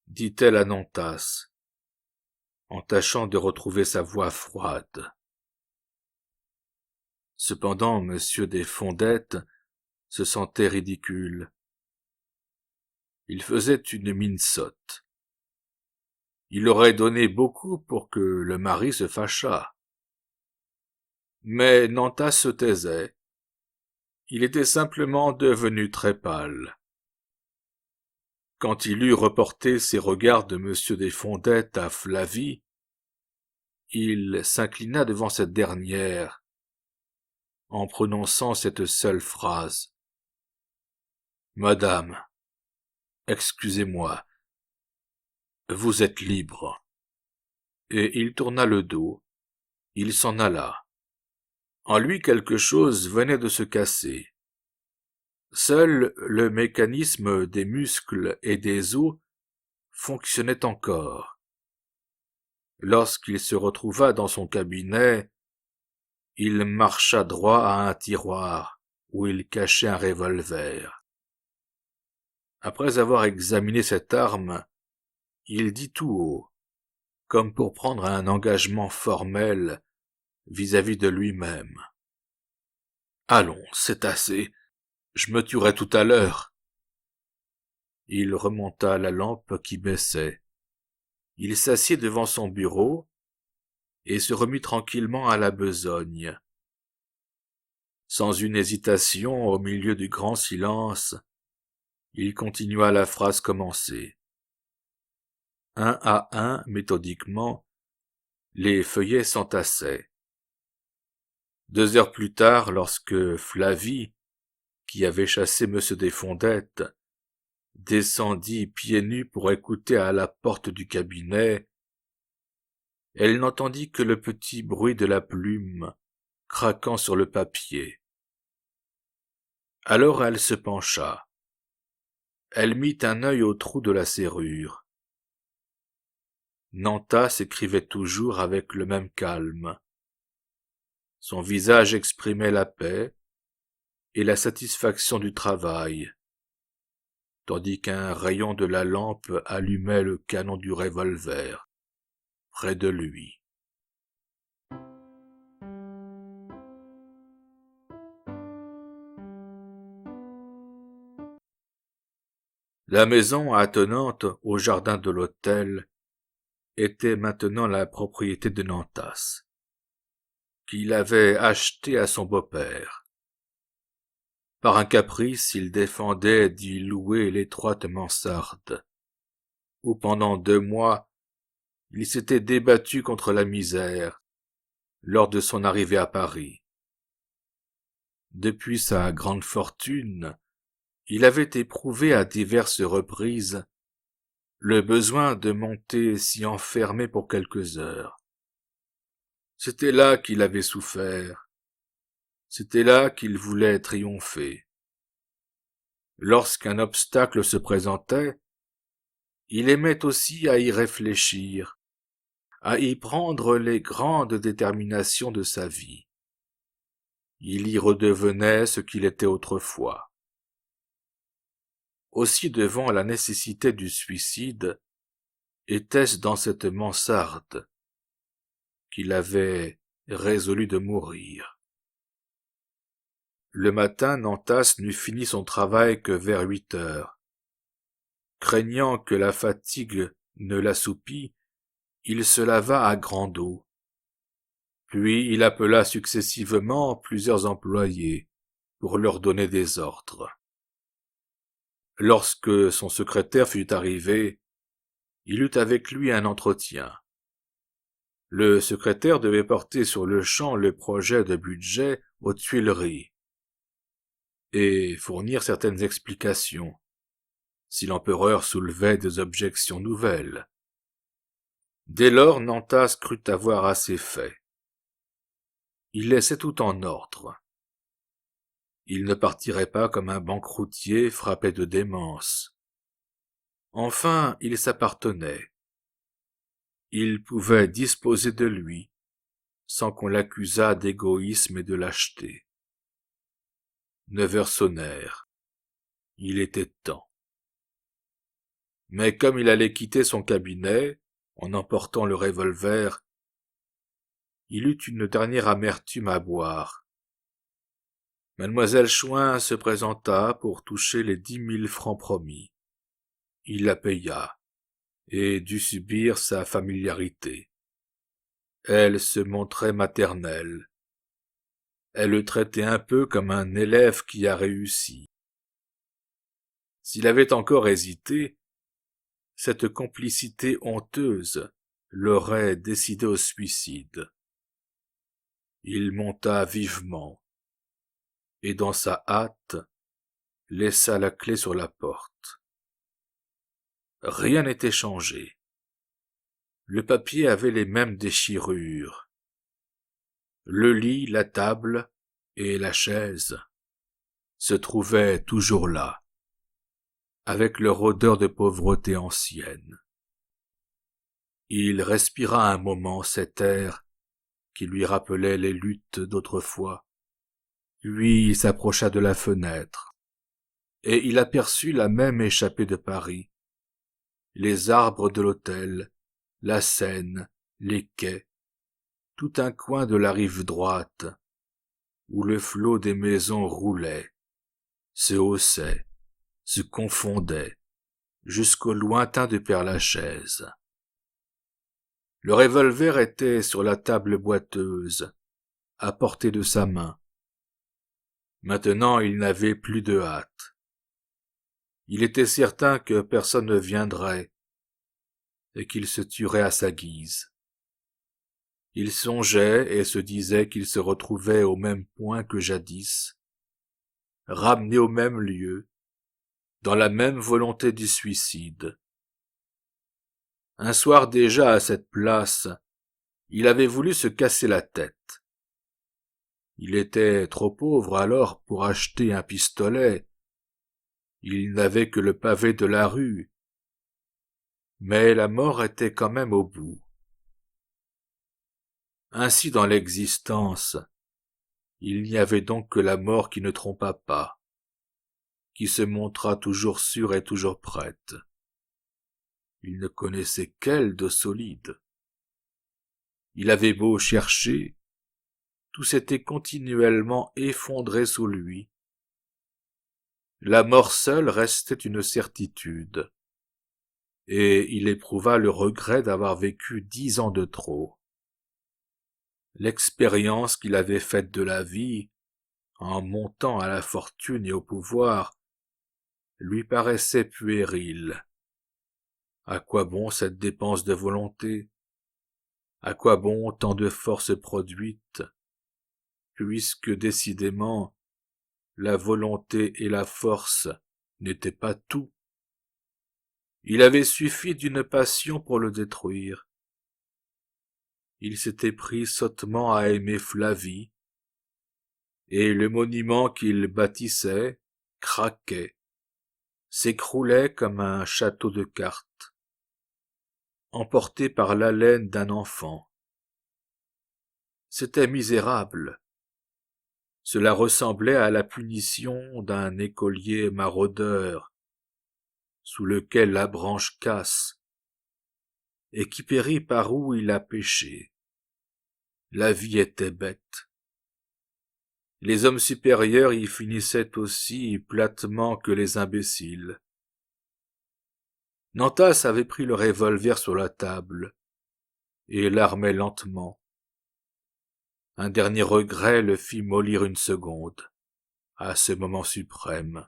Speaker 1: dit-elle à Nantas, en tâchant de retrouver sa voix froide. Cependant, M. Desfondettes se sentait ridicule. Il faisait une mine sotte. Il aurait donné beaucoup pour que le mari se fâchât. Mais Nantas se taisait, Il était simplement devenu très pâle. Quand il eut reporté ses regards de M. Desfondettes à Flavie, il s'inclina devant cette dernière, en prononçant cette seule phrase. « Madame, excusez-moi, vous êtes libre. » Et il tourna le dos, il s'en alla. En lui quelque chose venait de se casser. Seul le mécanisme des muscles et des os fonctionnait encore. Lorsqu'il se retrouva dans son cabinet, il marcha droit à un tiroir où il cachait un revolver. Après avoir examiné cette arme, il dit tout haut, comme pour prendre un engagement formel vis-à-vis de lui-même. « Allons, c'est assez, je me tuerai tout à l'heure. » Il remonta la lampe qui baissait. Il s'assit devant son bureau et se remit tranquillement à la besogne. Sans une hésitation, au milieu du grand silence, il continua la phrase commencée. Un à un, méthodiquement, les feuillets s'entassaient. 2 heures plus tard, lorsque Flavie, qui avait chassé M. Desfondettes, descendit pieds nus pour écouter à la porte du cabinet, elle n'entendit que le petit bruit de la plume craquant sur le papier. Alors elle se pencha. Elle mit un œil au trou de la serrure. Nantas écrivait toujours avec le même calme. Son visage exprimait la paix et la satisfaction du travail, tandis qu'un rayon de la lampe allumait le canon du revolver près de lui. La maison attenante au jardin de l'hôtel était maintenant la propriété de Nantas, qu'il avait achetée à son beau-père. Par un caprice, il défendait d'y louer l'étroite mansarde, où pendant 2 mois il s'était débattu contre la misère lors de son arrivée à Paris. Depuis sa grande fortune, il avait éprouvé à diverses reprises le besoin de monter s'y enfermer pour quelques heures. C'était là qu'il avait souffert, c'était là qu'il voulait triompher. Lorsqu'un obstacle se présentait, il aimait aussi à y réfléchir, à y prendre les grandes déterminations de sa vie. Il y redevenait ce qu'il était autrefois. Aussi devant la nécessité du suicide, était-ce dans cette mansarde qu'il avait résolu de mourir. Le matin, Nantas n'eut fini son travail que vers 8 heures. Craignant que la fatigue ne l'assoupît, il se lava à grande eau. Puis il appela successivement plusieurs employés pour leur donner des ordres. Lorsque son secrétaire fut arrivé, il eut avec lui un entretien. Le secrétaire devait porter sur le champ le projet de budget aux Tuileries et fournir certaines explications, si l'empereur soulevait des objections nouvelles. Dès lors, Nantas crut avoir assez fait. Il laissait tout en ordre. Il ne partirait pas comme un banqueroutier frappé de démence. Enfin, il s'appartenait. Il pouvait disposer de lui, sans qu'on l'accusât d'égoïsme et de lâcheté. 9 heures sonnèrent. Il était temps. Mais comme il allait quitter son cabinet, en emportant le revolver, il eut une dernière amertume à boire. Mademoiselle Chouin se présenta pour toucher les 10 000 francs promis. Il la paya, et dut subir sa familiarité. Elle se montrait maternelle. Elle le traitait un peu comme un élève qui a réussi. S'il avait encore hésité, cette complicité honteuse l'aurait décidé au suicide. Il monta vivement, et dans sa hâte, laissa la clé sur la porte. Rien n'était changé. Le papier avait les mêmes déchirures. Le lit, la table et la chaise se trouvaient toujours là, avec leur odeur de pauvreté ancienne. Il respira un moment cet air qui lui rappelait les luttes d'autrefois, puis il s'approcha de la fenêtre, et il aperçut la même échappée de Paris, les arbres de l'hôtel, la Seine, les quais, tout un coin de la rive droite, où le flot des maisons roulait, se haussait, se confondait, jusqu'au lointain de Père-Lachaise. Le revolver était sur la table boiteuse, à portée de sa main. Maintenant il n'avait plus de hâte. Il était certain que personne ne viendrait, et qu'il se tuerait à sa guise. Il songeait et se disait qu'il se retrouvait au même point que jadis, ramené au même lieu, dans la même volonté du suicide. Un soir déjà à cette place, il avait voulu se casser la tête. Il était trop pauvre alors pour acheter un pistolet. Il n'avait que le pavé de la rue. Mais la mort était quand même au bout. Ainsi dans l'existence, il n'y avait donc que la mort qui ne trompa pas, qui se montra toujours sûre et toujours prête. Il ne connaissait qu'elle de solide. Il avait beau chercher, tout s'était continuellement effondré sous lui. La mort seule restait une certitude, et il éprouva le regret d'avoir vécu 10 ans de trop. L'expérience qu'il avait faite de la vie, en montant à la fortune et au pouvoir, lui paraissait puérile. À quoi bon cette dépense de volonté? À quoi bon tant de forces produites, puisque décidément la volonté et la force n'étaient pas tout? Il avait suffi d'une passion pour le détruire. Il s'était pris sottement à aimer Flavie, et le monument qu'il bâtissait craquait, s'écroulait comme un château de cartes, emporté par l'haleine d'un enfant. C'était misérable. Cela ressemblait à la punition d'un écolier maraudeur, sous lequel la branche casse, et qui périt par où il a péché. La vie était bête. Les hommes supérieurs y finissaient aussi platement que les imbéciles. Nantas avait pris le revolver sur la table, et l'armait lentement. Un dernier regret le fit mollir une seconde, à ce moment suprême.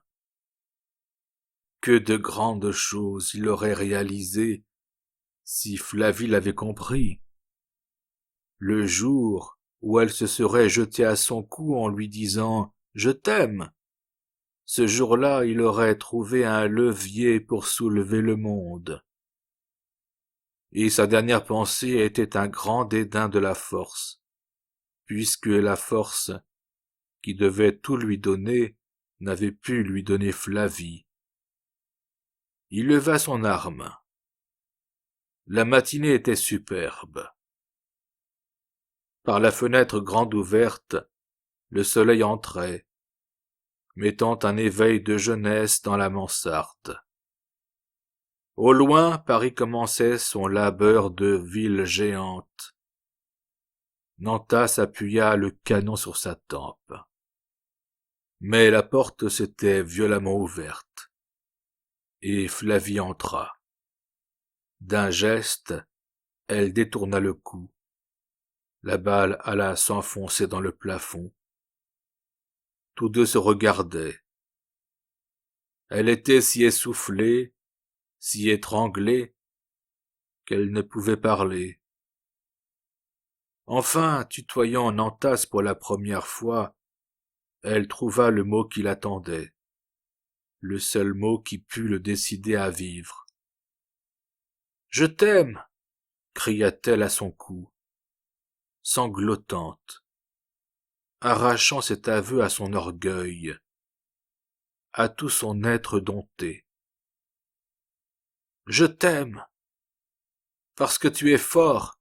Speaker 1: Que de grandes choses il aurait réalisées si Flavie l'avait compris. Le jour où elle se serait jetée à son cou en lui disant « Je t'aime », ce jour-là il aurait trouvé un levier pour soulever le monde. Et sa dernière pensée était un grand dédain de la force, puisque la force, qui devait tout lui donner, n'avait pu lui donner Flavie. Il leva son arme. La matinée était superbe. Par la fenêtre grande ouverte, le soleil entrait, mettant un éveil de jeunesse dans la mansarde. Au loin, Paris commençait son labeur de ville géante. Nantas appuya le canon sur sa tempe. Mais la porte s'était violemment ouverte, et Flavie entra. D'un geste, elle détourna le cou. La balle alla s'enfoncer dans le plafond, Tous deux se regardaient. Elle était si essoufflée, si étranglée, qu'elle ne pouvait parler. Enfin, tutoyant Nantas pour la première fois, elle trouva le mot qui l'attendait, le seul mot qui pût le décider à vivre. « Je t'aime !» cria-t-elle à son cou, sanglotante, arrachant cet aveu à son orgueil, à tout son être dompté. « Je t'aime, parce que tu es fort,